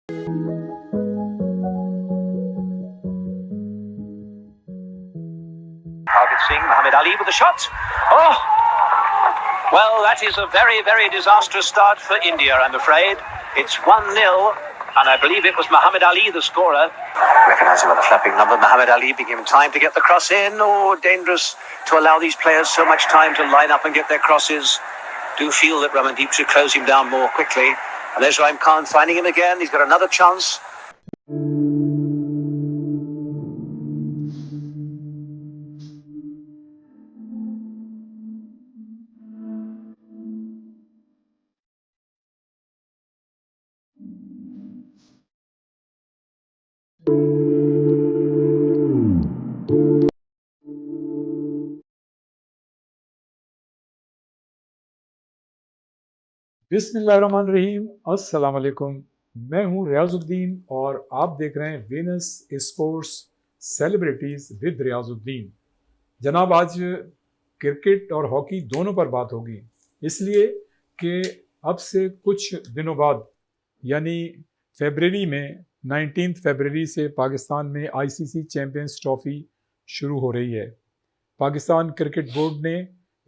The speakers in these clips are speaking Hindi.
Hargit Singh, Muhammad Ali with the shot. Oh, well, that is a very, very disastrous start for India, I'm afraid. It's 1-0, and I believe it was Muhammad Ali, the scorer. Recognising by the flapping number, Muhammad Ali, giving him time to get the cross in. Oh, dangerous to allow these players so much time to line up and get their crosses. Do feel that Ramandeep should close him down more quickly. And there's Rahim Khan finding him again. He's got another chance. बिस्मिल्लाहिर्रहमानिर्रहीम, अस्सलाम वालेकुम। मैं हूं रियाजुद्दीन और आप देख रहे हैं Venus sports celebrities with Riyazuddin. जनाब, आज क्रिकेट और हॉकी दोनों पर बात होगी, इसलिए कि अब से कुछ दिनों बाद यानी फरवरी में 19 फरवरी से पाकिस्तान में आईसीसी चैम्पियंस ट्रॉफ़ी शुरू हो रही है। पाकिस्तान क्रिकेट बोर्ड ने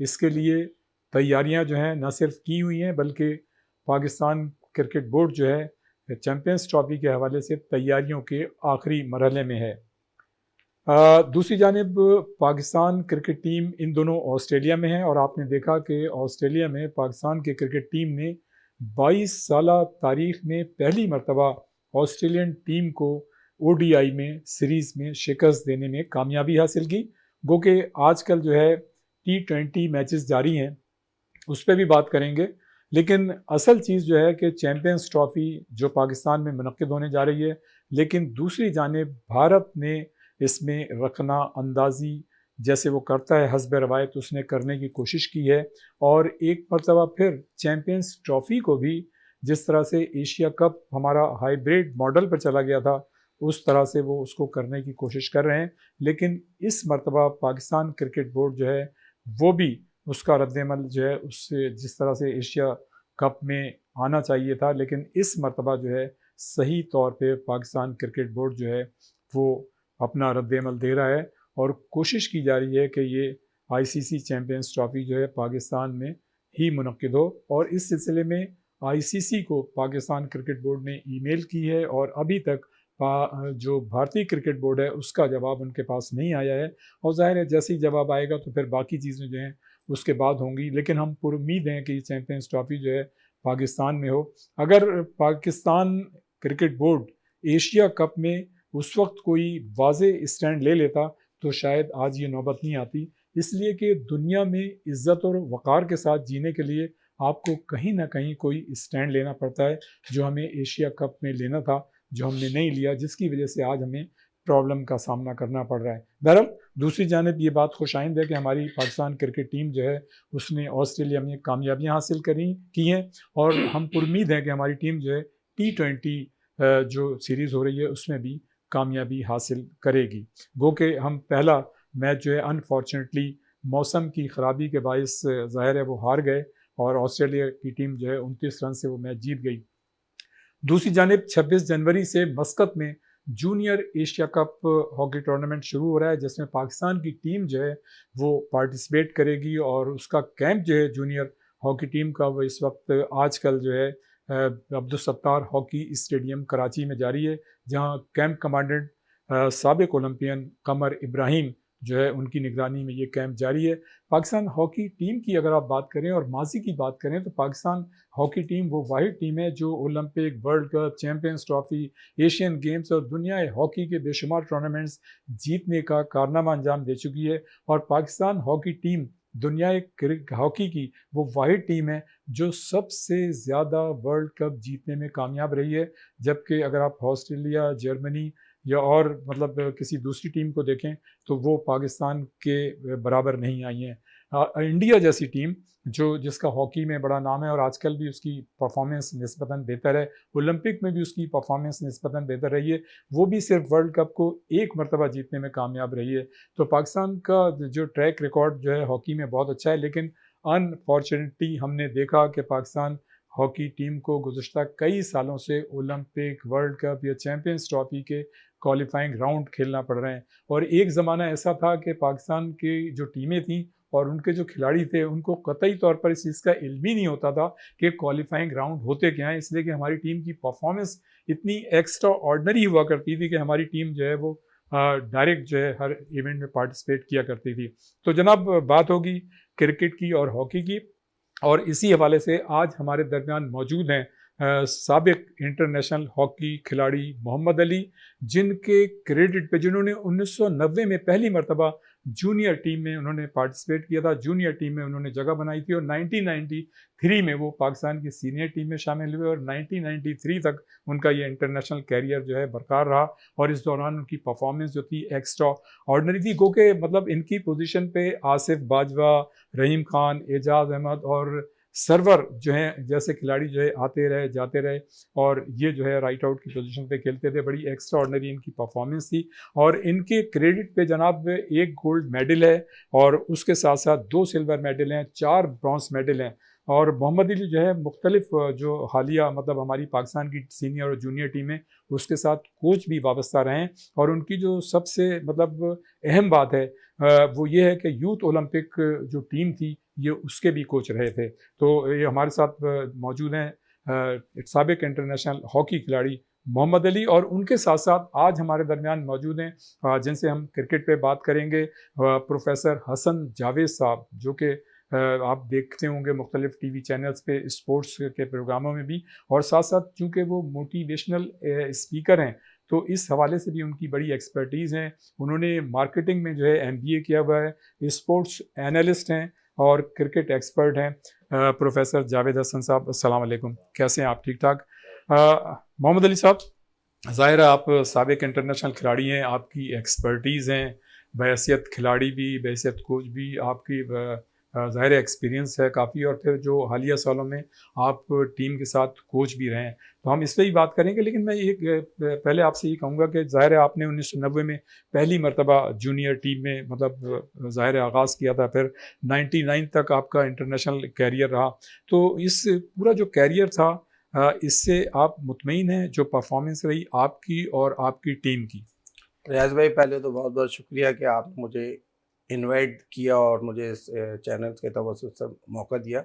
इसके लिए तैयारियां जो हैं न सिर्फ की हुई हैं, बल्कि पाकिस्तान क्रिकेट बोर्ड जो है चैम्पियंस ट्रॉफी के हवाले से तैयारियों के आखिरी मरहले में है। दूसरी जानिब पाकिस्तान क्रिकेट टीम इन दोनों ऑस्ट्रेलिया में है और आपने देखा कि ऑस्ट्रेलिया में पाकिस्तान की क्रिकेट टीम ने 22 साला तारीख में पहली मरतबा ऑस्ट्रेलियन टीम को ओडीआई में सीरीज़ में शिकस्त देने में कामयाबी हासिल की। गो कि आजकल जो है T20 मैचेस जारी हैं, उस पर भी बात करेंगे, लेकिन असल चीज़ जो है कि चैम्पियंस ट्रॉफ़ी जो पाकिस्तान में मुनक्किद होने जा रही है, लेकिन दूसरी जानिब भारत ने इसमें रखना अंदाज़ी जैसे वो करता है हस्ब रवायत उसने करने की कोशिश की है और एक मरतबा फिर चैम्पियंस ट्रॉफ़ी को भी जिस तरह से एशिया कप हमारा हाइब्रिड मॉडल पर चला गया था उस तरह से वो उसको करने की कोशिश कर रहे हैं। लेकिन इस मरतबा पाकिस्तान क्रिकेट बोर्ड जो है वो भी उसका रद्दअमल जो है उससे जिस तरह से एशिया कप में आना चाहिए था, लेकिन इस मरतबा जो है सही तौर पे पाकिस्तान क्रिकेट बोर्ड जो है वो अपना रद्दअमल दे रहा है और कोशिश की जा रही है कि ये आईसीसी चैम्पियंस ट्रॉफ़ी जो है पाकिस्तान में ही मुनक्किद हो। और इस सिलसिले में आईसीसी को पाकिस्तान क्रिकेट बोर्ड ने ईमेल की है और अभी तक जो भारतीय क्रिकेट बोर्ड है उसका जवाब उनके पास नहीं आया है और ज़ाहिर है जैसे ही जवाब आएगा तो फिर बाकी चीज़ें जो हैं उसके बाद होंगी। लेकिन हम पुरुम्मीद हैं कि चैम्पियंस ट्रॉफ़ी जो है पाकिस्तान में हो। अगर Pakistan cricket board Asia cup में उस वक्त कोई वाज़े स्टैंड ले लेता तो शायद आज ये नौबत नहीं आती, इसलिए कि दुनिया में इज़्ज़त और वक़ार के साथ जीने के लिए आपको कहीं ना कहीं कोई स्टैंड लेना पड़ता है, जो हमें एशिया कप में लेना था, जो हमने नहीं लिया, जिसकी वजह से आज हमें प्रॉब्लम का सामना करना पड़ रहा है। बहरहाल दूसरी जानिब ये बात खुशाइंद है कि हमारी पाकिस्तान क्रिकेट टीम जो है उसने ऑस्ट्रेलिया में कामयाबियां हासिल की हैं और हम उम्मीद हैं कि हमारी टीम जो है T20 जो सीरीज़ हो रही है उसमें भी कामयाबी हासिल करेगी। गो कि हम पहला मैच जो है अनफॉर्चुनेटली मौसम की ख़राबी के बायस ज़ाहिर है वो हार गए और ऑस्ट्रेलिया की टीम जो है 29 रन से वो मैच जीत गई। दूसरी जानिब 26 जनवरी से मस्कत में junior Asia cup hockey tournament शुरू हो रहा है, जिसमें पाकिस्तान की टीम जो है वो पार्टिसिपेट करेगी और उसका कैंप जो है जूनियर हॉकी टीम का वो इस वक्त आजकल जो है अब्दुल सत्तार हॉकी स्टेडियम कराची में जारी है, जहां कैंप कमांडेंट साबिक ओलंपियन कमर इब्राहिम जो है उनकी निगरानी में ये कैंप जारी है। पाकिस्तान हॉकी टीम की अगर आप बात करें और माजी की बात करें तो पाकिस्तान हॉकी टीम वो वाहिद टीम है जो Olympic, world cup, champions trophy, Asian games और दुनिया हॉकी के बेशुमार टूर्नामेंट्स जीतने का कारनामा अंजाम दे चुकी है। और पाकिस्तान हॉकी टीम दुनिया हॉकी की वो वाहिद टीम है जो सबसे ज़्यादा वर्ल्ड कप जीतने में कामयाब रही है, जबकि अगर आप ऑस्ट्रेलिया, जर्मनी या और मतलब किसी दूसरी टीम को देखें तो वो पाकिस्तान के बराबर नहीं आई हैं। इंडिया जैसी टीम जिसका हॉकी में बड़ा नाम है और आजकल भी उसकी परफॉर्मेंस निस्बतन बेहतर है, ओलंपिक में भी उसकी परफॉर्मेंस निस्बतन बेहतर रही है, वो भी सिर्फ वर्ल्ड कप को एक मरतबा जीतने में कामयाब रही है। तो पाकिस्तान का जो ट्रैक रिकॉर्ड जो है हॉकी में बहुत अच्छा है, लेकिन अनफॉर्चुनेटली हमने देखा कि पाकिस्तान हॉकी टीम को गुज़श्ता कई सालों से ओलंपिक, वर्ल्ड कप या चैम्पियंस ट्रॉफी के क्वालिफाइंग राउंड खेलना पड़ रहे हैं। और एक ज़माना ऐसा था कि पाकिस्तान की जो टीमें थीं और उनके जो खिलाड़ी थे, उनको कतई तौर पर इस चीज़ का इल्म ही नहीं होता था कि क्वालिफाइंग राउंड होते क्या हैं, इसलिए कि हमारी टीम की परफॉर्मेंस इतनी एक्स्ट्रा ऑर्डनरी हुआ करती थी कि हमारी टीम जो है वो डायरेक्ट जो है हर इवेंट में पार्टिसिपेट किया करती थी। तो जनाब, बात होगी क्रिकेट की और हॉकी की, और इसी हवाले से आज हमारे दरमियान मौजूद हैं साबिक इंटरनेशनल हॉकी खिलाड़ी मोहम्मद अली, जिनके क्रेडिट पे जिन्होंने 1990 में पहली मरतबा जूनियर टीम में उन्होंने पार्टिसिपेट किया था, जूनियर टीम में उन्होंने जगह बनाई थी, और 1993 में वो पाकिस्तान की सीनियर टीम में शामिल हुए, और 1993 तक उनका ये इंटरनेशनल कैरियर जो है बरकरार रहा। और इस दौरान उनकी परफॉर्मेंस जो थी एक्स्ट्रा ऑर्डनरी थी, गो के मतलब इनकी पोजीशन पे आसिफ बाजवा, रहीम खान, एजाज अहमद और सर्वर जो हैं जैसे खिलाड़ी जो है आते रहे जाते रहे, और ये जो है राइट आउट की पोजीशन पे खेलते थे। बड़ी एक्स्ट्रा ऑर्डनरी इनकी परफॉर्मेंस थी, और इनके क्रेडिट पे जनाब एक गोल्ड मेडल है, और उसके साथ साथ 2 सिल्वर मेडल हैं, 4 ब्रॉन्ज मेडल हैं। और मोहम्मद अली जो है मुख्तलिफ जो हालिया मतलब हमारी पाकिस्तान की सीनियर और जूनियर टीमें, उसके साथ कोच भी वाबस्ता रहे हैं। और उनकी जो सबसे मतलब अहम बात है वो ये है कि यूथ ओलंपिक जो टीम थी ये उसके भी कोच रहे थे। तो ये हमारे साथ मौजूद हैं साबिक इंटरनेशनल हॉकी खिलाड़ी मोहम्मद अली, और उनके साथ साथ आज हमारे दरमियान मौजूद हैं जिनसे हम क्रिकेट पे बात करेंगे, प्रोफेसर हसन जावेद साहब, जो कि आप देखते होंगे मुख्तलिफ टीवी चैनल्स पे स्पोर्ट्स के प्रोग्रामों में भी, और साथ साथ चूँकि वो मोटिवेशनल स्पीकर हैं तो इस हवाले से भी उनकी बड़ी एक्सपर्टीज़ हैं। उन्होंने मार्केटिंग में जो है MBA किया हुआ है, स्पोर्ट्स एनालिस्ट हैं और क्रिकेट एक्सपर्ट हैं। प्रोफेसर जावेद हसन साहब, अस्सलाम वालेकुम, कैसे हैं आप? ठीक ठाक। मोहम्मद अली साहब, ज़ाहिर है आप साबिक इंटरनेशनल खिलाड़ी हैं, आपकी एक्सपर्टीज़ हैं, बहैसियत खिलाड़ी भी, बहैसियत कोच भी, आपकी ज़ाहिर एक्सपीरियंस है काफ़ी, और फिर जो हालिया सालों में आप टीम के साथ कोच भी रहे हैं, तो हम इस पर ही बात करेंगे। लेकिन मैं एक पहले आपसे ये कहूँगा कि ज़ाहिर है आपने 1990 में पहली मरतबा जूनियर टीम में मतलब ज़ाहिर आगाज़ किया था, फिर 99 तक आपका इंटरनेशनल कैरियर रहा। तो इस पूरा जो कैरियर था इससे आप मुतमईन हैं जो परफॉर्मेंस रही आपकी और आपकी टीम की? रियाज भाई, पहले तो बहुत बहुत शुक्रिया कि आपने मुझे इनवाइट किया और मुझे इस चैनल के तवज्जुह से मौका दिया।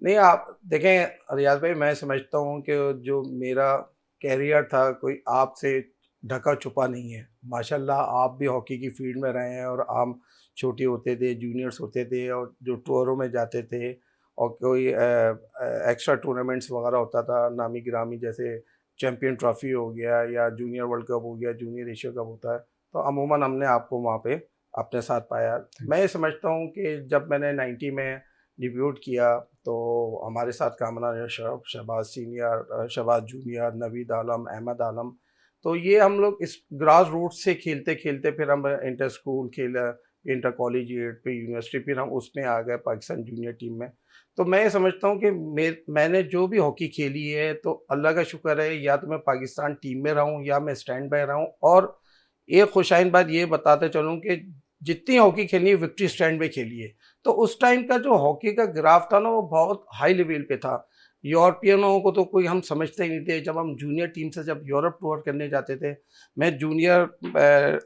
नहीं, आप देखें रियाज भाई, मैं समझता हूँ कि जो मेरा कैरियर था कोई आपसे ढका छुपा नहीं है। माशाल्लाह आप भी हॉकी की फील्ड में रहे हैं, और हम छोटे होते थे, जूनियर्स होते थे, और जो टूरों में जाते थे, और कोई एक्स्ट्रा टूर्नामेंट्स वगैरह होता था नामी गिरामी, जैसे चैम्पियन ट्रॉफी हो गया या जूनियर वर्ल्ड कप हो गया, जूनियर एशिया कप होता है, तो अमूमन हमने आपको वहाँ पे अपने साथ पाया। मैं ये समझता हूँ कि जब मैंने 90 में डिब्यूट किया तो हमारे साथ कामना अशरफ, शहबाज सीनियर, शहबाज जूनियर, नवीद आलम, अहमद आलम, तो ये हम लोग इस ग्रास रूट से खेलते खेलते फिर हम इंटर स्कूल खेला, इंटर कॉलेजिएट पे यूनिवर्सिटी, फिर हम उसमें आ गए पाकिस्तान जूनियर टीम में। तो मैं ये समझता हूँ कि मैंने जो भी हॉकी खेली है तो अल्लाह का शुक्र है, या तो मैं पाकिस्तान टीम में रहा हूँ या मैं स्टैंड बाय रहा हूँ। और एक खुशाइन बात ये बताते चलूँ कि जितनी हॉकी खेली है विक्ट्री स्टैंड पे खेली है। तो उस टाइम का जो हॉकी का ग्राफ था ना, वो बहुत हाई लेवल पे था। यूरोपियनों को तो कोई हम समझते ही नहीं थे। जब हम जूनियर टीम से जब यूरोप टूर करने जाते थे, मैं जूनियर,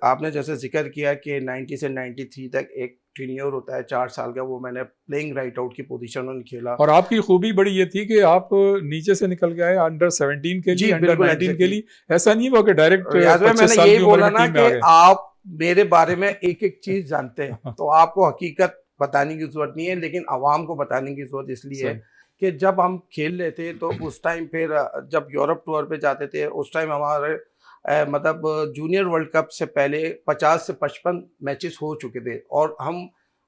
आपने जैसे जिक्र किया कि 90 से 93 तक एक टीनियर होता है 4 साल का, वो मैंने प्लेइंग राइट आउट की पोजीशन में खेला। और आपकी खूबी बड़ी ये थी कि आप नीचे से निकल के आए, अंडर 17 के लिए, अंडर 19 के लिए, ऐसा नहीं हुआ कि डायरेक्ट 25 साल की उम्र में टीम में आ गए। आप मेरे बारे में एक एक चीज जानते हैं तो आपको हकीकत बताने की जरूरत नहीं है, लेकिन आवाम को बताने की जरूरत इसलिए है कि जब हम खेल रहे थे तो उस टाइम फिर जब यूरोप टूर पे जाते थे, उस टाइम हमारे मतलब जूनियर वर्ल्ड कप से पहले 50 से 55 मैचेस हो चुके थे, और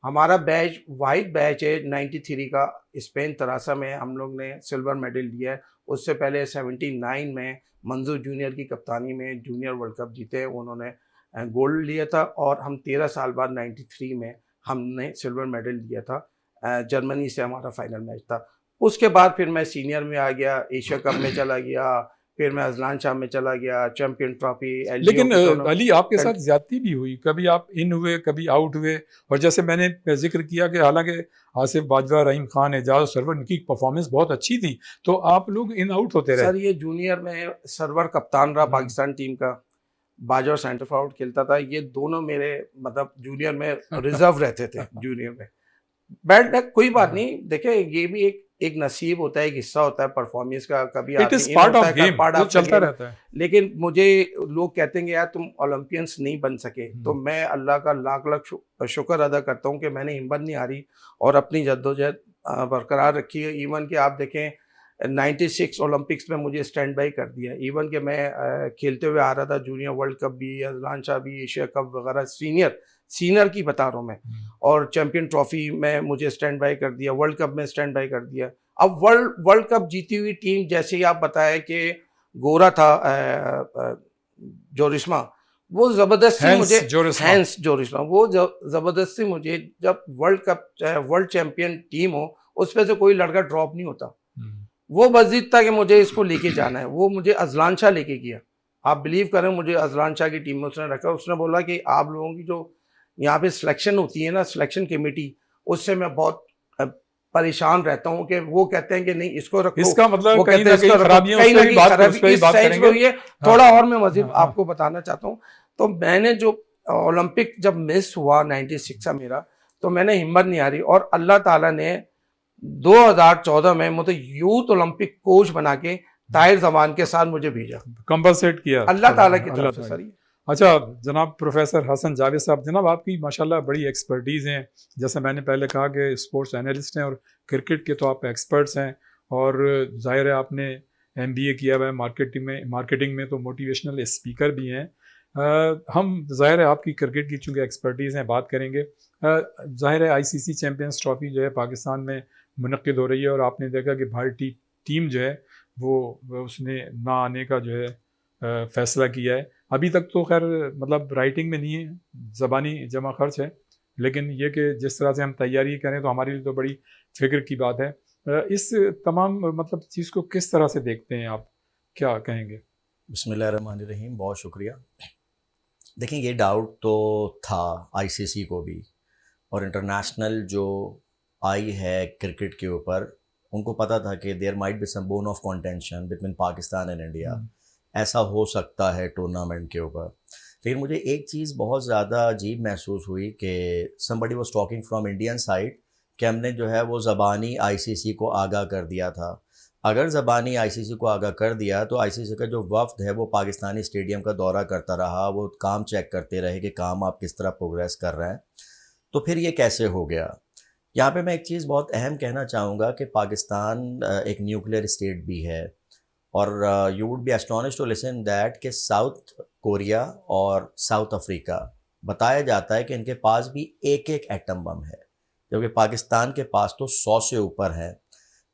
हमारा बैच वाइट बैच है 93 का, स्पेन तरासा में हम लोग ने सिल्वर मेडल लिया है। उससे पहले 79 में मंजूर जूनियर की कप्तानी में जूनियर वर्ल्ड कप जीते, उन्होंने गोल्ड लिया था, और हम 13 साल बाद 93 में हमने सिल्वर मेडल लिया था। जर्मनी से हमारा फाइनल मैच था। उसके बाद फिर मैं सीनियर में आ गया, एशिया कप में चला गया, फिर मैं अजलान शाह में चला गया, चैंपियन ट्रॉफी, लेकिन अली आपके साथ ज्यादती भी हुई, कभी आप इन हुए कभी आउट हुए, और जैसे मैंने जिक्र किया कि हालांकि आसिफ बाजवा, रहीम खान, एजाज सरवर, इनकी परफॉर्मेंस बहुत अच्छी थी, तो आप लोग इन आउट होते रहे। सर ये जूनियर में सरवर कप्तान रहा पाकिस्तान टीम का, बाजवा सेंटर फॉरवर्ड खेलता था, ये दोनों मेरे मतलब जूनियर में रिजर्व रहते थे जूनियर में। बैड लक कोई बात नहीं, देखे ये भी एक नसीब होता है, एक हिस्सा होता है परफॉर्मेंस का, कभी it is part of game, वो चलता रहता है। लेकिन मुझे लोग कहते हैं यार तुम ओलंपियंस नहीं बन सके, तो मैं अल्लाह का लाख लाख शुक्र अदा करता हूँ कि मैंने हिम्मत नहीं हारी और अपनी जद्दोजहद बरकरार रखी है। इवन कि आप देखें 96 ओलंपिक्स में मुझे स्टैंड बाई कर दिया, इवन कि मैं खेलते हुए आ रहा था जूनियर वर्ल्ड कप भी, अजलान शाह भी, एशिया कप वगैरह, सीनियर की बता रहा हूँ मैं, और चैंपियन ट्रॉफी में मुझे स्टैंड बाई कर दिया, वर्ल्ड कप में स्टैंड बाई कर दिया। अब वर्ल्ड कप जीती हुई टीम, जैसे ही आप बताया कि गोरा था जोरिस्मा, वो जबरदस्ती मुझे हैंस जोरिस्मा, वो जबरदस्ती मुझे, जब वर्ल्ड चैंपियन टीम हो उसमें से कोई लड़का ड्रॉप नहीं होता, वो बस जिद था कि मुझे इसको लेके जाना है, वो मुझे अजलान शाह लेके गया। आप बिलीव करें, मुझे अजलान शाह की टीम में उसने रखा, उसने बोला कि आप लोगों की जो यहाँ पे सिलेक्शन होती है ना, सिलेक्शन कमेटी, उससे मैं बहुत परेशान रहता हूँ कि वो कहते हैं कि नहीं इसको रखो, इसका मतलब वो कहीं ना कहीं खराबियां इस साइंस में हुई है। थोड़ा और मैं मजीद आपको बताना चाहता हूँ, तो मैंने जो ओलंपिक जब मिस हुआ 96 का मेरा, तो मैंने हिम्मत नहीं हारी, और अल्लाह ताला ने 2014 में मुझे यूथ ओलंपिक कोच बना के ताहिर जमान के साथ मुझे भेजा, कंपलसेट किया अल्लाह ताला की तरफ से। सर अच्छा जनाब प्रोफेसर हसन जावेद साहब, जनाब आपकी माशाल्लाह बड़ी एक्सपर्टीज़ हैं, जैसे मैंने पहले कहा कि स्पोर्ट्स एनालिस्ट हैं और क्रिकेट के तो आप एक्सपर्ट्स हैं, और जाहिर है आपने MBA किया हुआ है मार्केटिंग में तो मोटिवेशनल स्पीकर भी हैं। हम जाहिर है आपकी क्रिकेट की चूँकि एक्सपर्टीज़ हैं बात करेंगे। जाहिर है ICC चैम्पियंस ट्रॉफी जो है पाकिस्तान में मुनक्किद हो रही है, और आपने देखा कि भारतीय टीम जो है वो उसने ना आने का जो है फ़ैसला किया है। अभी तक तो खैर मतलब राइटिंग में नहीं है, ज़बानी जमा खर्च है, लेकिन ये कि जिस तरह से हम तैयारी करें तो हमारे लिए तो बड़ी फ़िक्र की बात है। इस तमाम मतलब चीज़ को किस तरह से देखते हैं आप, क्या कहेंगे? बिस्मिल्लाहिर्रहमानिर्रहीम, बहुत शुक्रिया। देखिए ये डाउट तो था ICC को भी, और इंटरनेशनल जो आई है क्रिकेट के ऊपर, उनको पता था कि there might be some bone of contention between Pakistan and India, ऐसा हो सकता है टूर्नामेंट के ऊपर। लेकिन मुझे एक चीज़ बहुत ज़्यादा अजीब महसूस हुई कि somebody was talking from Indian side कि हमने जो है वो ज़बानी ICC को आगाह कर दिया था। अगर ज़बानी ICC को आगाह कर दिया तो ICC का जो वफ्द है वो पाकिस्तानी स्टेडियम का दौरा करता रहा, वो काम चेक करते रहे कि काम आप किस तरह प्रोग्रेस कर रहे हैं, तो फिर ये कैसे हो गया। यहाँ पे मैं एक चीज़ बहुत अहम कहना चाहूँगा कि पाकिस्तान एक न्यूक्लियर स्टेट भी है, और you would be astonished to listen that कि साउथ कोरिया और साउथ अफ्रीका बताया जाता है कि इनके पास भी एक एटम बम है, जबकि पाकिस्तान के पास तो 100 से ऊपर है।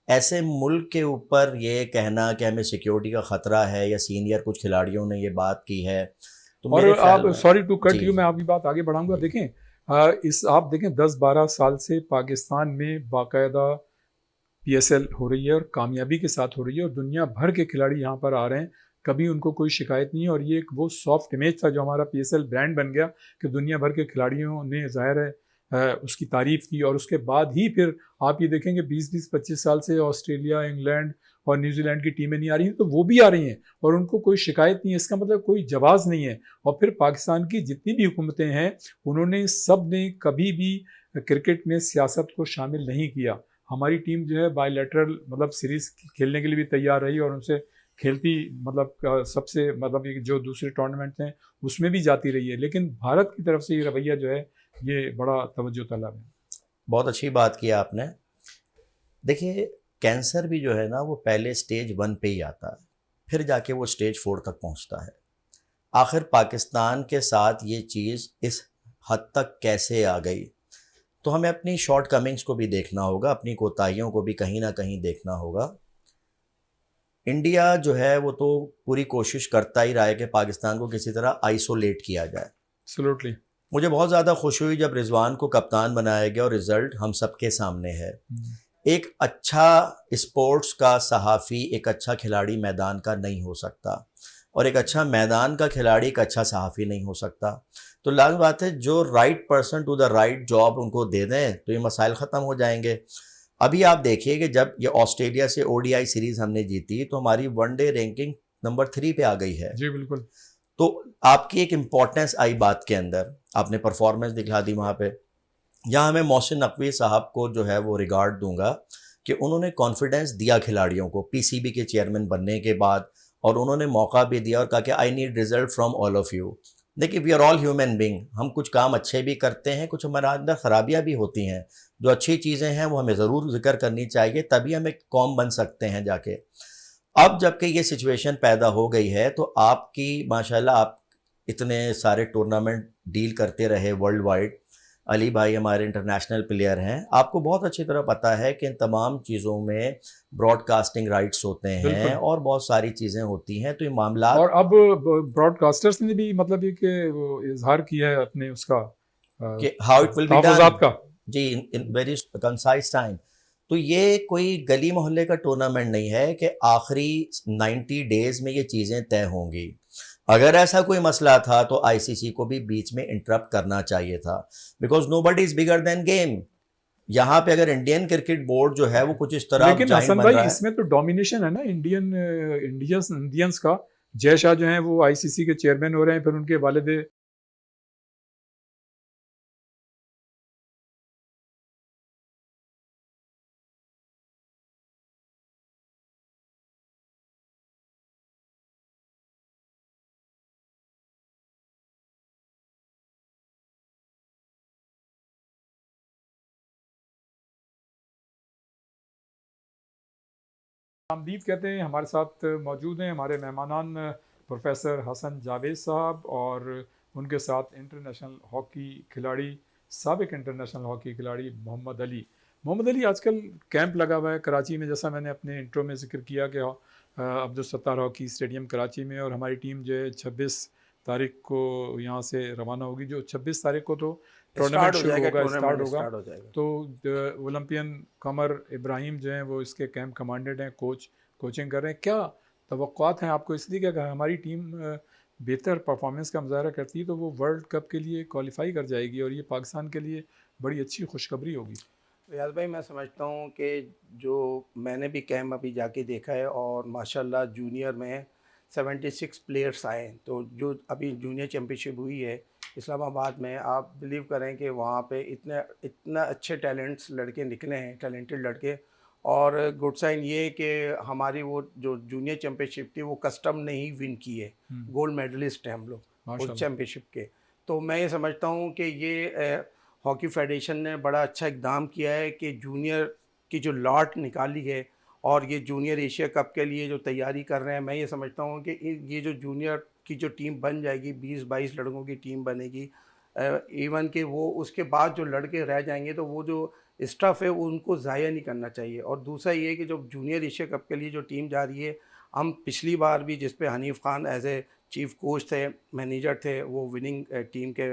ऐसे मुल्क के ऊपर ये कहना कि हमें सिक्योरिटी का ख़तरा है, या सीनियर कुछ खिलाड़ियों ने ये बात की है, तो और आप सॉरी टू कट यू, मैं आपकी बात आगे बढ़ाऊंगा। देखें आप देखें 10-12 साल से पाकिस्तान में बाकायदा PSL हो रही है, और कामयाबी के साथ हो रही है, और दुनिया भर के खिलाड़ी यहाँ पर आ रहे हैं, कभी उनको कोई शिकायत नहीं है। और ये एक वो सॉफ्ट इमेज था जो हमारा PSL ब्रांड बन गया कि दुनिया भर के खिलाड़ियों ने जाहिर है उसकी तारीफ़ की, और उसके बाद ही फिर आप ये देखेंगे 20-25 साल से ऑस्ट्रेलिया, इंग्लैंड और न्यूजीलैंड की टीमें नहीं आ रही हैं, तो वो भी आ रही हैं और उनको कोई शिकायत नहीं है। इसका मतलब कोई जवाज़ नहीं है। और फिर पाकिस्तान की जितनी भी हुकूमतें हैं, उन्होंने सब ने कभी भी क्रिकेट में सियासत को शामिल नहीं किया। हमारी टीम जो है बायलैटरल मतलब सीरीज़ खेलने के लिए भी तैयार रही, और उनसे खेलती मतलब सबसे मतलब जो दूसरे टूर्नामेंट हैं उसमें भी जाती रही है। लेकिन भारत की तरफ से ये रवैया जो है ये बड़ा तवज्जो तलब है। बहुत अच्छी बात की आपने। देखिए कैंसर भी जो है ना वो पहले स्टेज 1 पे ही आता है, फिर जाके वो स्टेज 4 तक पहुंचता है। आखिर पाकिस्तान के साथ ये चीज़ इस हद तक कैसे आ गई, तो हमें अपनी शॉर्ट कमिंग्स को भी देखना होगा, अपनी कोताहियों को भी कहीं ना कहीं देखना होगा। इंडिया जो है वो तो पूरी कोशिश करता ही रहा है कि पाकिस्तान को किसी तरह आइसोलेट किया जाए। एब्सोल्युटली। मुझे बहुत ज़्यादा खुशी हुई जब रिजवान को कप्तान बनाया गया और रिज़ल्ट हम सबके सामने है। एक अच्छा स्पोर्ट्स का सहाफ़ी एक अच्छा खिलाड़ी मैदान का नहीं हो सकता, और एक अच्छा मैदान का खिलाड़ी एक अच्छा सहाफ़ी नहीं हो सकता। तो लाज़मी बात है, जो right person to the right job उनको दे दें तो ये मसाइल ख़त्म हो जाएंगे। अभी आप देखिए कि जब ये ऑस्ट्रेलिया से ओडीआई सीरीज़ हमने जीती तो हमारी वनडे रैंकिंग नंबर 3 पे आ गई है। जी बिल्कुल। तो आपकी एक इम्पोर्टेंस आई बात के अंदर, आपने परफॉर्मेंस दिखला दी वहाँ पे। यहाँ मैं मोहसिन नकवी साहब को जो है वो रिगार्ड दूंगा कि उन्होंने कॉन्फिडेंस दिया खिलाड़ियों को पीसीबी के चेयरमैन बनने के बाद, और उन्होंने मौका भी दिया और कहा कि I need result from all of you. देखिए, we are all human being, हम कुछ काम अच्छे भी करते हैं, कुछ हमारे अंदर खराबियां भी होती हैं। जो अच्छी चीज़ें हैं वो हमें ज़रूर जिक्र करनी चाहिए, तभी हम एक कौम बन सकते हैं जाके। अब जबकि ये सिचुएशन पैदा हो गई है तो आपकी माशाल्लाह आप इतने सारे टूर्नामेंट डील करते रहे वर्ल्ड वाइड, अली भाई हमारे इंटरनेशनल प्लेयर हैं, आपको बहुत अच्छी तरह पता है कि इन तमाम चीज़ों में ब्रॉडकास्टिंग राइट्स होते हैं बिल्कुल। और बहुत सारी चीज़ें होती हैं, तो ये मामला और अब ब्रॉडकास्टर्स ने भी मतलब ये कि वो इजहार किया है अपने उसका कि how it will be done तहफ़्फ़ुज़ात का। जी इन वेरी कंसाइज टाइम। तो ये कोई गली मोहल्ले का टूर्नामेंट नहीं है कि आखिरी 90 डेज में ये चीज़ें तय होंगी। अगर ऐसा कोई मसला था तो आईसीसी को भी बीच में इंटरप्ट करना चाहिए था, because nobody is bigger than game. यहाँ पे अगर इंडियन क्रिकेट बोर्ड जो है वो कुछ इस तरह लेकिन जाइंट हसन बन भाई रहा है। इसमें तो डोमिनेशन है ना इंडियंस का। जय शाह जो हैं वो आईसीसी के चेयरमैन हो रहे हैं, फिर उनके वालिद आमदीद कहते हैं। हमारे साथ मौजूद हैं हमारे मेहमानान प्रोफेसर हसन जावेद साहब और उनके साथ इंटरनेशनल हॉकी खिलाड़ी, साबिक इंटरनेशनल हॉकी खिलाड़ी मोहम्मद अली। मोहम्मद अली आजकल कैंप लगा हुआ है कराची में, जैसा मैंने अपने इंट्रो में जिक्र किया कि अब्दुल सत्तार हॉकी स्टेडियम कराची में, और हमारी टीम जो है 26 तारीख को यहाँ से रवाना होगी। जो 26 तारीख को तो टूर्नामेंट शुरू होगा, स्टार्ट होगा। स्टार्ट हो जाएगा। तो ओलंपियन कमर इब्राहिम जो हैं वो इसके कैंप कमांडेंट हैं, कोचिंग कर रहे हैं। क्या तवक्कुआत हैं आपको? इसलिए क्या कहा, हमारी टीम बेहतर परफॉर्मेंस का मुजाहरा करती है तो वो वर्ल्ड कप के लिए क्वालिफाई कर जाएगी, और ये पाकिस्तान के लिए बड़ी अच्छी खुशखबरी होगी। रियाज भाई, मैं समझता हूँ कि जो मैंने भी कैंप अभी जाके देखा है, और माशाल्लाह जूनियर में 76 प्लेयर्स आए। तो जो अभी जूनियर चैम्पियनशिप हुई है इस्लामाबाद में, आप बिलीव करें कि वहाँ पे इतना अच्छे टैलेंट्स लड़के निकले हैं, टैलेंटेड लड़के। और गुड साइन ये है कि हमारी वो जो जूनियर चैम्पियनशिप थी वो कस्टम ने ही विन की है। गोल्ड मेडलिस्ट हैं हम लोग उस माशाल्लाह। चैम्पियनशिप के। तो मैं ये समझता हूँ कि ये हॉकी फेडरेशन ने बड़ा अच्छा इकदाम किया है कि जूनियर की जो लॉट निकाली है, और ये जूनियर एशिया कप के लिए जो तैयारी कर रहे हैं, मैं ये समझता हूँ कि ये जो जूनियर की जो टीम बन जाएगी, 20-22 लड़कों की टीम बनेगी। इवन कि वो उसके बाद जो लड़के रह जाएंगे तो वो जो स्टफ़ है उनको ज़ाया नहीं करना चाहिए। और दूसरा ये कि जो जूनियर एशिया कप के लिए जो टीम जा रही है, हम पिछली बार भी जिस पे Hanif Khan as a chief coach थे, मैनेजर थे, वो विनिंग टीम के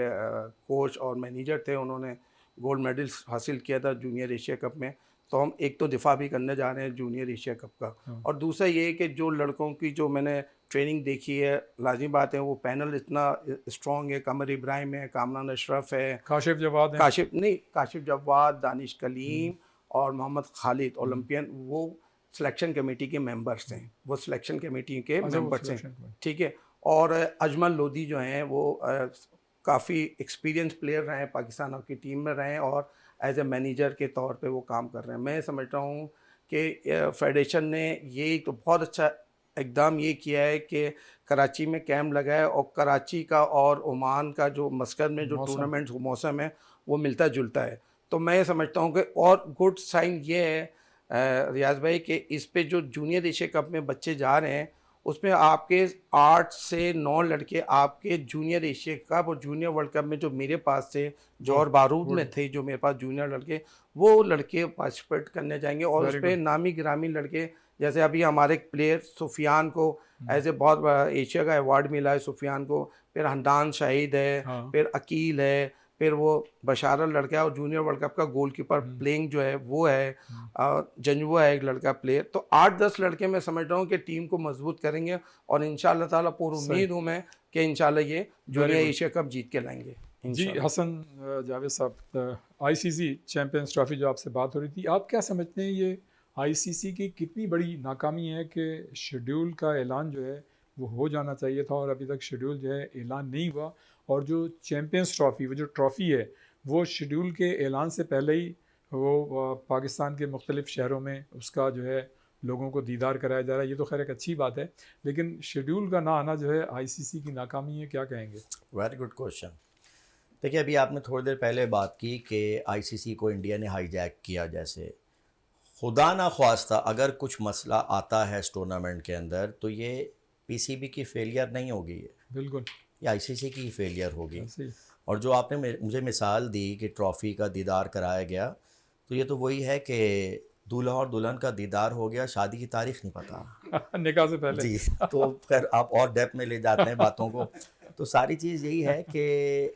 कोच और मैनेजर थे, उन्होंने गोल्ड मेडल हासिल किया था जूनियर एशिया कप में। तो हम एक तो दिफा भी करने जा रहे हैं जूनियर एशिया कप का। और दूसरा ये है कि जो लड़कों की जो मैंने ट्रेनिंग देखी है, लाजिम बात है वो पैनल इतना स्ट्रॉन्ग है। कमर इब्राहिम है, कामरान अशरफ है, काशिफ जवाद हैं। काशिफ जवाद, दानिश कलीम और मोहम्मद खालिद, ओलंपियन, वो सिलेक्शन कमेटी के मेंबर्स हैं, वो सिलेक्शन कमेटी के मेंबर्स हैं, ठीक है। और अजमल लोधी जो हैं वो काफ़ी एक्सपीरियंस प्लेयर रहे हैं, पाकिस्तान हॉकी टीम में रहे हैं, और एज ए मैनेजर के तौर पे वो काम कर रहे हैं। मैं समझता हूँ कि फेडरेशन ने ये तो बहुत अच्छा इकदाम ये किया है कि कराची में कैंप लगाया, और कराची का और ओमान का जो मस्कत में जो टूर्नामेंट मौसम है वो मिलता जुलता है। तो मैं समझता हूँ कि और गुड साइन ये है रियाज भाई कि इस पे जो जूनियर एशिया कप में बच्चे जा रहे हैं, उसमें आपके 8 से 9 लड़के आपके जूनियर एशिया कप और जूनियर वर्ल्ड कप में जो मेरे पास थे, जौहर बारूद में थे, जो मेरे पास जूनियर लड़के, वो लड़के पार्टिसिपेट करने जाएंगे। और उस पर नामी गिरामी लड़के, जैसे अभी हमारे एक प्लेयर सुफियान को एज ए बहुत एशिया का अवार्ड मिला है सुफियान को, फिर हंदान शाहिद है, फिर अकील है, फिर वो बशारा लड़का है और जूनियर वर्ल्ड कप का गोलकीपर प्लेइंग जो है वो है, जंजुआ है एक लड़का प्लेयर। तो 8-10 लड़के मैं समझ रहा हूँ कि टीम को मजबूत करेंगे और इंशाल्लाह ताला पूरी उम्मीद हूँ मैं कि इंशाल्लाह ये जूनियर एशिया कप जीत के लाएंगे जी इंशाल्लाह। हसन जावेद साहब, आईसीसी चैंपियंस ट्रॉफी जो आपसे बात हो रही थी, आप क्या समझते हैं ये आईसीसी की कितनी बड़ी नाकामी है कि शेड्यूल का ऐलान जो है वो हो जाना चाहिए था और अभी तक शेड्यूल जो है ऐलान नहीं हुआ, और जो चैंपियंस ट्रॉफी वो जो ट्रॉफ़ी है वो शेड्यूल के ऐलान से पहले ही वो पाकिस्तान के मुख्तलिफ़ शहरों में उसका जो है लोगों को दीदार कराया जा रहा है। ये तो खैर एक अच्छी बात है, लेकिन शेड्यूल का ना आना जो है आईसीसी की नाकामी है, क्या कहेंगे? Very good question. देखिए, अभी आपने थोड़ी देर पहले बात की कि आईसीसी को इंडिया ने हाईजैक किया। जैसे खुदा ना ख्वास्ता अगर कुछ मसला आता है इस टूर्नामेंट के अंदर तो ये पीसीबी की फेलियर नहीं होगी, ये बिल्कुल आईसीसी की फेलियर होगी। ऐसे ही। और जो आपने मुझे मिसाल दी कि ट्रॉफ़ी का दीदार कराया गया, तो ये तो वही है कि दूल्हा और दुल्हन का दीदार हो गया, शादी की तारीख नहीं पता। निकाह से पहले। जी, तो फिर आप और डेप्थ में ले जाते हैं बातों को। तो सारी चीज़ यही है कि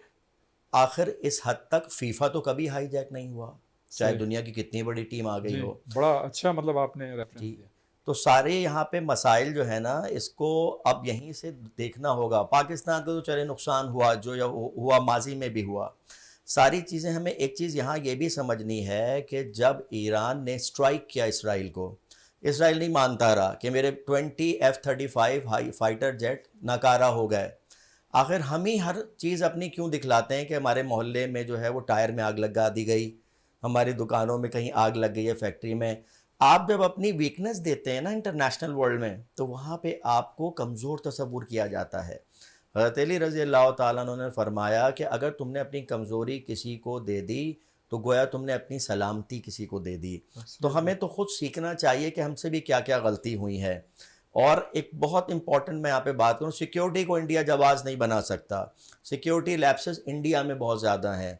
आखिर इस हद तक फीफा तो कभी हाईजैक नहीं हुआ, चाहे सही। दुनिया की कितनी बड़ी टीम आ गई जी, हो। बड़ा अच्छा मतलब आपने रेफरेंस जी, दिया। तो सारे यहाँ पे मसाइल जो है ना, इसको अब यहीं से देखना होगा। पाकिस्तान का तो चले नुकसान हुआ, जो या हुआ माजी में भी हुआ। सारी चीज़ें हमें एक चीज़ यहाँ ये भी समझनी है कि जब ईरान ने स्ट्राइक किया इसराइल को, इसराइल नहीं मानता रहा कि मेरे 20 F-35 हाई फाइटर जेट नाकारा हो गए। आखिर हम ही हर चीज़ अपनी क्यों दिखलाते हैं कि हमारे मोहल्ले में जो है वो टायर में आग लगा दी गई, हमारी दुकानों में कहीं आग लग गई है, फैक्ट्री में। आप जब अपनी वीकनेस देते हैं ना इंटरनेशनल वर्ल्ड में, तो वहाँ पे आपको कमज़ोर तस्वुर किया जाता है। हज़रत अली रज़ी अल्लाह ताला अन्हु ने फरमाया कि अगर तुमने अपनी कमज़ोरी किसी को दे दी तो गोया तुमने अपनी सलामती किसी को दे दी। तो हमें तो ख़ुद सीखना चाहिए कि हमसे भी क्या क्या गलती हुई है। और एक बहुत इंपॉर्टेंट मैं यहाँ पे बात करूँ, सिक्योरिटी को इंडिया जवाज़ नहीं बना सकता। सिक्योरिटी लैप्सेस इंडिया में बहुत ज़्यादा हैं,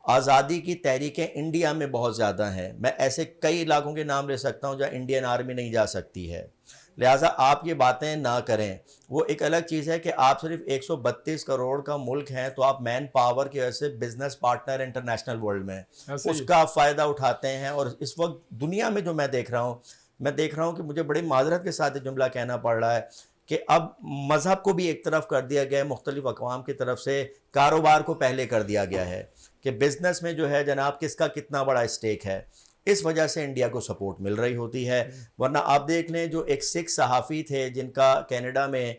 आज़ादी की तहरीकें इंडिया में बहुत ज़्यादा हैं। मैं ऐसे कई इलाकों के नाम ले सकता हूँ जहाँ इंडियन आर्मी नहीं जा सकती है। लिहाजा आप ये बातें ना करें। वो एक अलग चीज़ है कि आप सिर्फ 132 करोड़ का मुल्क हैं, तो आप मैन पावर की वजह से बिजनेस पार्टनर इंटरनेशनल वर्ल्ड में ऐसे ही। उसका आप फ़ायदा उठाते हैं। और इस वक्त दुनिया में जो मैं देख रहा हूँ कि मुझे बड़ी माजरत के साथ ये जुमला कहना पड़ रहा है कि अब मज़हब को भी एक तरफ कर दिया गया है, मुख्तलिफ अक़वाम की तरफ से कारोबार को पहले कर दिया गया है कि बिज़नेस में जो है जनाब किसका कितना बड़ा स्टेक है। इस वजह से इंडिया को सपोर्ट मिल रही होती है। वरना आप देख लें, जो एक सिख सहाफ़ी थे जिनका कनाडा में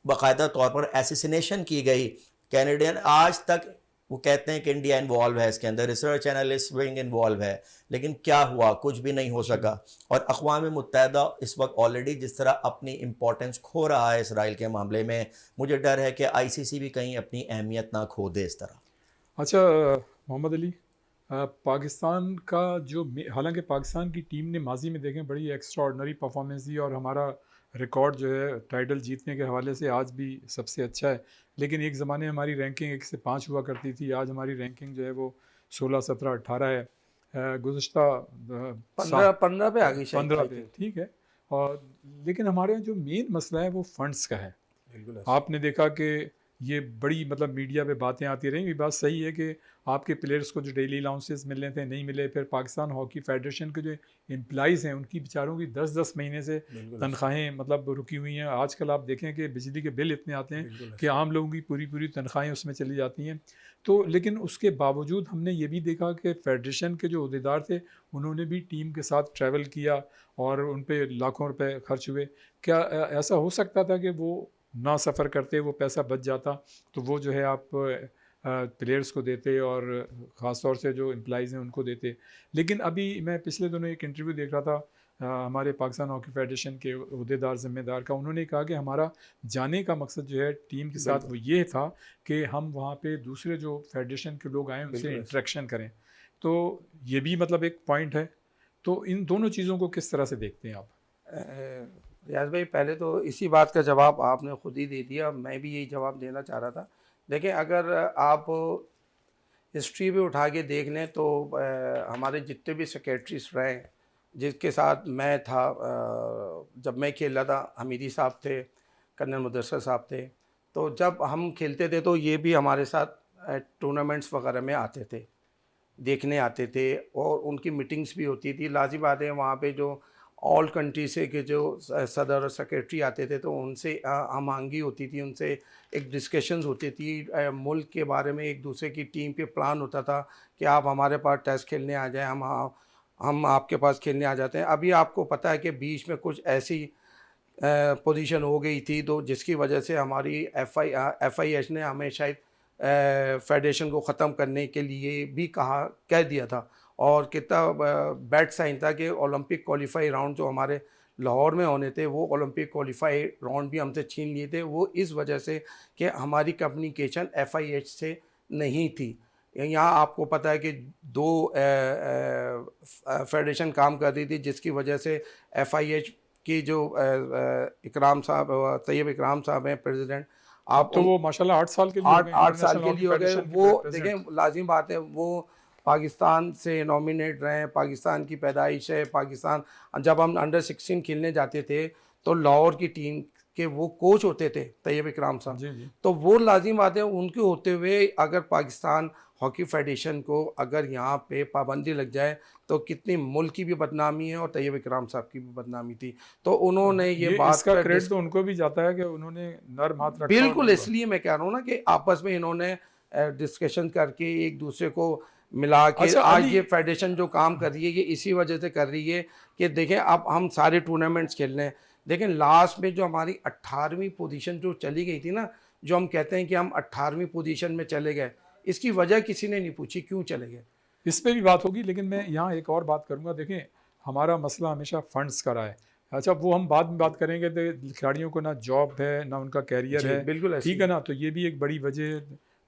बाकायदा तौर पर एसिसिनेशन की गई, कैनेडियन, आज तक वो कहते हैं कि इंडिया इन्वॉल्व है इसके अंदर, रिसर्च एनालिस्ट विंग इन्वॉल्व है, लेकिन क्या हुआ? कुछ भी नहीं हो सका। और अक़वाम मुत्तहिदा इस वक्त ऑलरेडी जिस तरह अपनी इम्पोर्टेंस खो रहा है इसराइल के मामले में, मुझे डर है कि आईसीसी भी कहीं अपनी अहमियत ना खो दे इस तरह। अच्छा मोहम्मद अली, पाकिस्तान का जो हालांकि पाकिस्तान की टीम ने माजी में देखें बड़ी एक्स्ट्राऑर्डिनरी परफॉर्मेंस दी और हमारा रिकॉर्ड जो है टाइटल जीतने के हवाले से आज भी सबसे अच्छा है, लेकिन एक ज़माने में हमारी रैंकिंग 1 से 5 हुआ करती थी, आज हमारी रैंकिंग जो है वो 16, 17, 18 है। गुज़श्ता 15 पे आ गई शायद। 15 पे, ठीक है। और लेकिन हमारे यहाँ जो मेन मसला है वो फ़ंड्स का है। बिल्कुल आपने देखा कि ये बड़ी मतलब मीडिया पे बातें आती रहीं, ये बात सही है कि आपके प्लेयर्स को जो डेली अलाउंसेस मिलने थे नहीं मिले, फिर पाकिस्तान हॉकी फेडरेशन के जो एम्प्लॉइज़ हैं उनकी बेचारों की 10-10 महीने से तनख्वाहें मतलब रुकी हुई हैं। आजकल आप देखें कि बिजली के बिल इतने आते हैं कि आम लोगों की पूरी पूरी तनख्वाहें उसमें चली जाती हैं। तो लेकिन उसके बावजूद हमने ये भी देखा कि फेडरेशन के जो अहदेदार थे उन्होंने भी टीम के साथ ट्रैवल किया और उन पर लाखों रुपए खर्च हुए। क्या ऐसा हो सकता था कि वो ना सफ़र करते, वो पैसा बच जाता तो वो जो है आप प्लेयर्स को देते और ख़ास तौर से जो एम्प्लॉइज़ हैं उनको देते? लेकिन अभी मैं पिछले दिनों एक इंटरव्यू देख रहा था हमारे पाकिस्तान हॉकी फेडरेशन के अहदेदार ज़िम्मेदार का, उन्होंने कहा कि हमारा जाने का मकसद जो है टीम के साथ वो ये था कि हम वहाँ पे दूसरे जो फेडरेशन के लोग आए उनसे इंटरेक्शन करें। तो ये भी मतलब एक पॉइंट है। तो इन दोनों चीज़ों को किस तरह से देखते हैं आप? रियाज भाई, पहले तो इसी बात का जवाब आपने खुद ही दे दिया, मैं भी यही जवाब देना चाह रहा था। देखिए, अगर आप हिस्ट्री भी उठा के देख लें तो हमारे जितने भी सेक्रेटरीज रहे, जिसके साथ मैं था, जब मैं खेल रहा था, हमीदी साहब थे, कर्नल मुदस्सर साहब थे, तो जब हम खेलते थे तो ये भी हमारे साथ टूर्नामेंट्स वगैरह में आते थे, देखने आते थे और उनकी मीटिंग्स भी होती थी। लाज़िम बात है वहाँ पे जो ऑल कंट्री से के जो सदर और सेक्रेटरी आते थे तो उनसे हम आंगी होती थी, उनसे एक डिस्कशंस होती थी मुल्क के बारे में, एक दूसरे की टीम पे प्लान होता था कि आप हमारे पास टेस्ट खेलने आ जाएं, हम आपके पास खेलने आ जाते हैं। अभी आपको पता है कि बीच में कुछ ऐसी पोजीशन हो गई थी तो जिसकी वजह से हमारी FIH ने हमें शायद फेडरेशन को ख़त्म करने के लिए भी कह दिया था और कितना बैड साइन था कि ओलंपिक क्वालिफाई राउंड जो हमारे लाहौर में होने थे वो ओलंपिक क्वालिफाई राउंड भी हमसे छीन लिए थे, वो इस वजह से कि हमारी कम्युनिकेशन FIH से नहीं थी। यहाँ आपको पता है कि 2 फेडरेशन काम कर रही थी जिसकी वजह से FIH की जो इकराम साहब, तैयब इकराम साहब हैं प्रेसिडेंट, आप तो वो माशाल्लाह 8 साल के लिए हो गए, 8 साल के इंटरनेशनल लिए हो गए। फेडरेशन के वो प्रेसिडेंट। देखें लाजिम बात है वो पाकिस्तान से नॉमिनेट रहे हैं, पाकिस्तान की पैदाइश है, पाकिस्तान जब हम अंडर 16 खेलने जाते थे तो लाहौर की टीम के वो कोच होते थे तैयब इकराम साहब। जी जी। तो वो लाजिम बात है उनके होते हुए अगर पाकिस्तान हॉकी फेडरेशन को अगर यहाँ पे पाबंदी लग जाए तो कितनी मुल्क की भी बदनामी है और तैयब इकराम साहब की भी बदनामी थी। तो उन्होंने ये बात इसका पर क्रेडिट तो उनको भी जाता है कि उन्होंने नर्म हाथ रखा। बिल्कुल, इसलिए मैं कह रहा हूँ ना कि आपस में इन्होंने डिस्कशन करके एक दूसरे को मिला के अच्छा, आज अली- ये फेडरेशन जो काम कर रही है ये इसी वजह से कर रही है कि देखें अब हम सारे टूर्नामेंट्स खेल रहे हैं। देखें लास्ट में जो हमारी 18वीं पोजीशन जो चली गई थी ना, जो हम कहते हैं कि हम 18वीं पोजीशन में चले गए, इसकी वजह किसी ने नहीं पूछी क्यों चले गए। इस पे भी बात होगी, लेकिन मैं यहाँ एक और बात करूँगा। देखें हमारा मसला हमेशा फंड्स का रहा है। अच्छा, वो हम बाद में बात करेंगे। तो खिलाड़ियों को ना जॉब है ना उनका कैरियर जी, है, बिल्कुल ऐसे ठीक है ना, तो ये भी एक बड़ी वजह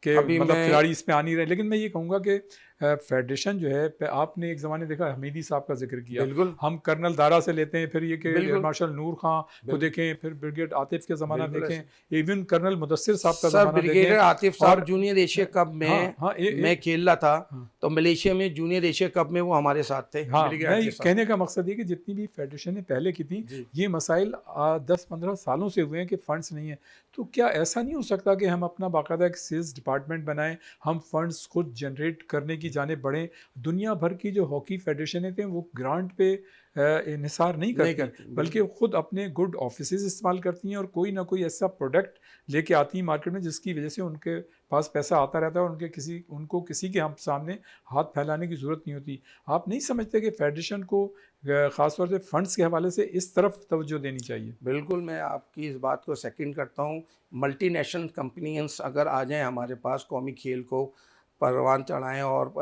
कि अभी मतलब मैं खिलाड़ी इस पे आ नहीं रहे। लेकिन मैं ये कहूँगा कि फेडरेशन जो है, आपने एक ज़माने देखा हमीदी साहब का जिक्र किया, बिल्कुल हम कर्नल दारा से लेते हैं, फिर ये कि एयर बिल्कुल मार्शल नूर खां को बिल्कुल देखें, फिर ब्रिगेड आतिफ के ज़माना बिल्कुल देखें, ऐसे इवन कर्नल मुदस्सिर साहब का सर ज़माना ब्रिगेडियर देखें। आतिफ साहब और जूनियर एशिया कप में हाँ हाँ मैं खेल रहा था हाँ। तो मलेशिया में जूनियर एशिया कप में वो हमारे साथ थे। हाँ, ब्रिगेडियर मैं आतिफ ये साहब। कहने का मकसद ये कि जितनी भी फेडरेशनें पहले की थी, जी ये मसाइल 10-15 सालों से हुए हैं कि फंड्स नहीं है। तो क्या ऐसा नहीं हो सकता कि हम अपना बाकायदा एक सेल्स डिपार्टमेंट बनाएं, हम फंड्स खुद जनरेट करने की जाने बढ़ें? दुनिया भर की जो हॉकी फेडरेशनें थे वो ग्रांट पे इन्हिसार नहीं नहीं करती, करती बल्कि वो खुद अपने गुड ऑफिसेज इस्तेमाल करती हैं और कोई ना कोई ऐसा प्रोडक्ट लेके आती हैं मार्केट में जिसकी वजह से उनके पास पैसा आता रहता है और उनको किसी के हम सामने हाथ फैलाने की ज़रूरत नहीं होती। आप नहीं समझते कि फेडरेशन को ख़ासतौर से फंड्स के हवाले से इस तरफ तवज्जो देनी चाहिए? बिल्कुल, मैं आपकी इस बात को सेकंड करता हूँ। मल्टीनेशनल कंपनीज अगर आ जाएं हमारे पास, कौमी खेल को परवान चढ़ाएं और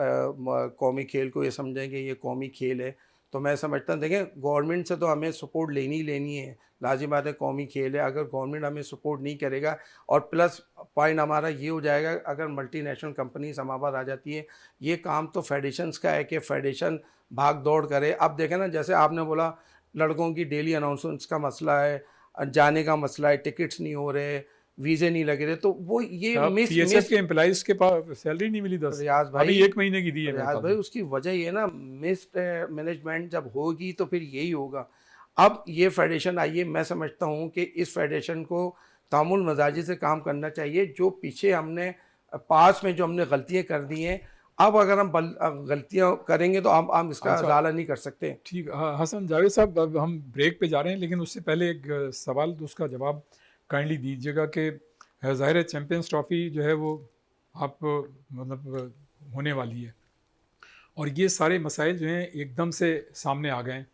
कौमी खेल को ये समझें कि ये कौमी खेल है, तो मैं समझता हूँ देखें गवर्नमेंट से तो हमें सपोर्ट लेनी ही लेनी है। लाजिम बात है कौमी खेल है, अगर गवर्नमेंट हमें सपोर्ट नहीं करेगा और प्लस पॉइंट हमारा ये हो जाएगा अगर मल्टीनेशनल कंपनीज हमारे पास आ जाती है, ये काम तो फेडरेशंस का है कि फेडरेशन भाग दौड़ करे। अब देखें ना, जैसे आपने बोला लड़कों की डेली अनाउंसमेंट्स का मसला है, जाने का मसला है, टिकट्स नहीं हो रहे, वीज़े नहीं लग रहे, तो वो ये PSF के एम्प्लॉइज के पास सैलरी नहीं मिली 10, रियाज अभी भाई 1 महीने की दी है मेरे रियाज ख्याल भाई से। उसकी वजह ये ना मिस मैनेजमेंट जब होगी तो फिर यही होगा। अब ये फेडरेशन आई है, मैं समझता हूँ कि इस फेडरेशन को तामुल मजाजी से काम करना चाहिए। जो पीछे हमने पास में जो हमने गलतियाँ कर दी हैं, अब अगर हम गलतियाँ करेंगे तो हम इसका अच्छा, अजाला नहीं कर सकते। ठीक। हसन जावेद साहब, अब हम ब्रेक पे जा रहे हैं, लेकिन उससे पहले एक सवाल तो उसका जवाब काइंडली दीजिएगा कि ज़ाहिर है चैम्पियंस ट्रॉफी जो है वो आप मतलब होने वाली है और ये सारे मसाइल जो हैं एकदम से सामने आ गए हैं,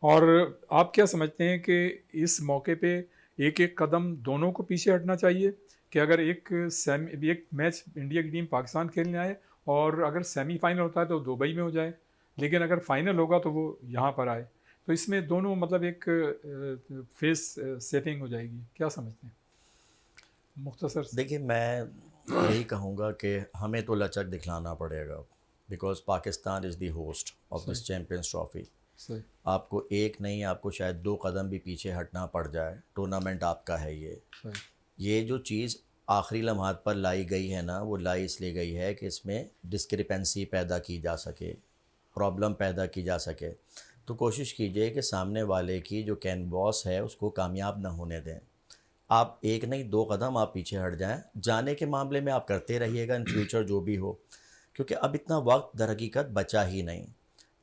और आप क्या समझते हैं कि इस मौके पे एक एक कदम दोनों को पीछे हटना चाहिए कि अगर एक मैच इंडिया की टीम पाकिस्तान खेलने आए और अगर सेमीफाइनल होता है तो दुबई में हो जाए, लेकिन अगर फाइनल होगा तो वो यहाँ पर आए, तो इसमें दोनों मतलब एक फेस सेटिंग हो जाएगी? क्या समझते हैं मुख्तसर से? देखिए, मैं यही कहूँगा कि हमें तो लचक दिखलाना पड़ेगा, because Pakistan is the host of this champions trophy. सही। आपको एक नहीं, आपको शायद 2 कदम भी पीछे हटना पड़ जाए, टूर्नामेंट आपका है ये। सही। ये जो चीज़ आखिरी लम्हात पर लाई गई है ना, वो लाई इसलिए गई है कि इसमें डिस्क्रिपेंसी पैदा की जा सके, प्रॉब्लम पैदा की जा सके। तो कोशिश कीजिए कि सामने वाले की जो कैनवास है उसको कामयाब ना होने दें। आप एक नहीं 2 कदम आप पीछे हट जाएं, जाने के मामले में आप करते रहिएगा इन फ्यूचर जो भी हो, क्योंकि अब इतना वक्त दर हकीकत बचा ही नहीं।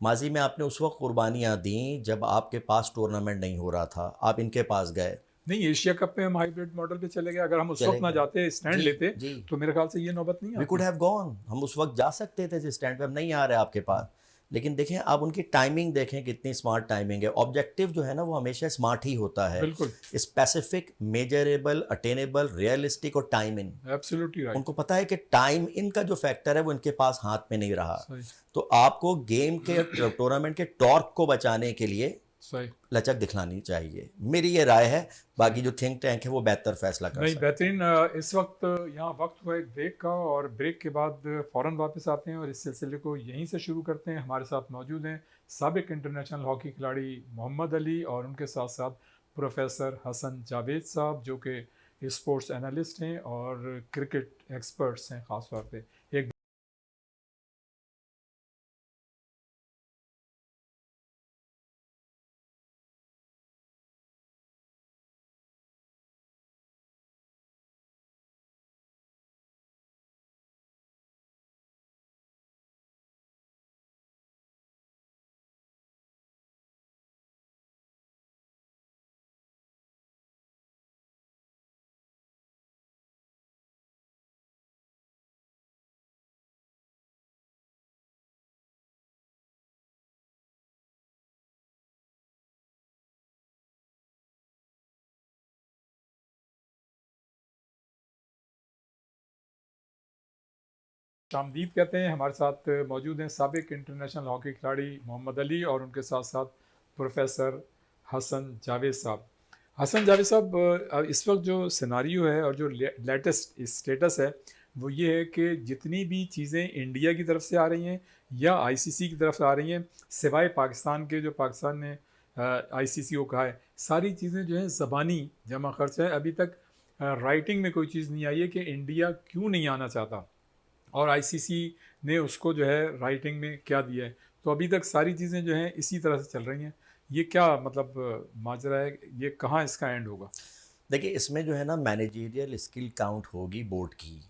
माजी में आपने उस वक्त कुर्बानियाँ दी जब आपके पास टूर्नामेंट नहीं हो रहा था, आप इनके पास गए, नहीं, एशिया कप में हम हाइब्रिड मॉडल पे चले गए। अगर हम उस चले वक्त ना गए। जाते, स्टैंड जी लेते, जी, तो मेरे ख्याल से ये नौबत नहीं वी कुड आती। हैव गॉन, हम उस वक्त जा सकते थे जिस स्टैंड पे, हम नहीं आ रहे आपके पास। लेकिन देखें आप उनकी टाइमिंग देखें, कितनी स्मार्ट टाइमिंग है। ऑब्जेक्टिव जो है ना वो हमेशा स्मार्ट ही होता है, बिल्कुल, स्पेसिफिक, मेजरेबल, अटेनेबल, रियलिस्टिक और टाइम इन। Absolutely right. उनको पता है कि टाइम इनका जो फैक्टर है वो इनके पास हाथ में नहीं रहा। सही, तो आपको गेम के टूर्नामेंट के टॉर्क को बचाने के लिए सही, लचक दिखलानी चाहिए, मेरी ये राय है। बाकी सही। जो थिंक टैंक है वो बेहतर फैसला कर नहीं, सकते हैं। बेहतरीन। इस वक्त यहाँ वक्त हुआ एक ब्रेक का, और ब्रेक के बाद फ़ौरन वापस आते हैं और इस सिलसिले को यहीं से शुरू करते हैं। हमारे साथ मौजूद हैं साबिक इंटरनेशनल हॉकी खिलाड़ी मोहम्मद अली और उनके साथ साथ प्रोफेसर हसन जावेद साहब, जो कि स्पोर्ट्स एनालिस्ट हैं और क्रिकेट एक्सपर्ट्स हैं ख़ास तौर पे। एक शामदीद कहते हैं। हमारे साथ मौजूद हैं साबिक इंटरनेशनल हॉकी खिलाड़ी मोहम्मद अली और उनके साथ साथ प्रोफेसर हसन जावेद साहब। हसन जावेद साहब, इस वक्त जो सिनारियो है और जो लेटेस्ट स्टेटस है वो ये है कि जितनी भी चीज़ें इंडिया की तरफ से आ रही हैं या आईसीसी की तरफ से आ रही हैं, सिवाय पाकिस्तान के, जो पाकिस्तान ने आईसीसी को कहा है, सारी चीज़ें जो हैं ज़बानी जमा खर्च है। अभी तक राइटिंग में कोई चीज़ नहीं आई है कि इंडिया क्यों नहीं आना चाहता, और आईसीसी ने उसको जो है राइटिंग में क्या दिया है। तो अभी तक सारी चीज़ें जो हैं इसी तरह से चल रही हैं। ये क्या मतलब माजरा है, ये कहाँ इसका एंड होगा? देखिए इसमें जो है ना मैनेजरियल स्किल काउंट होगी बोर्ड की,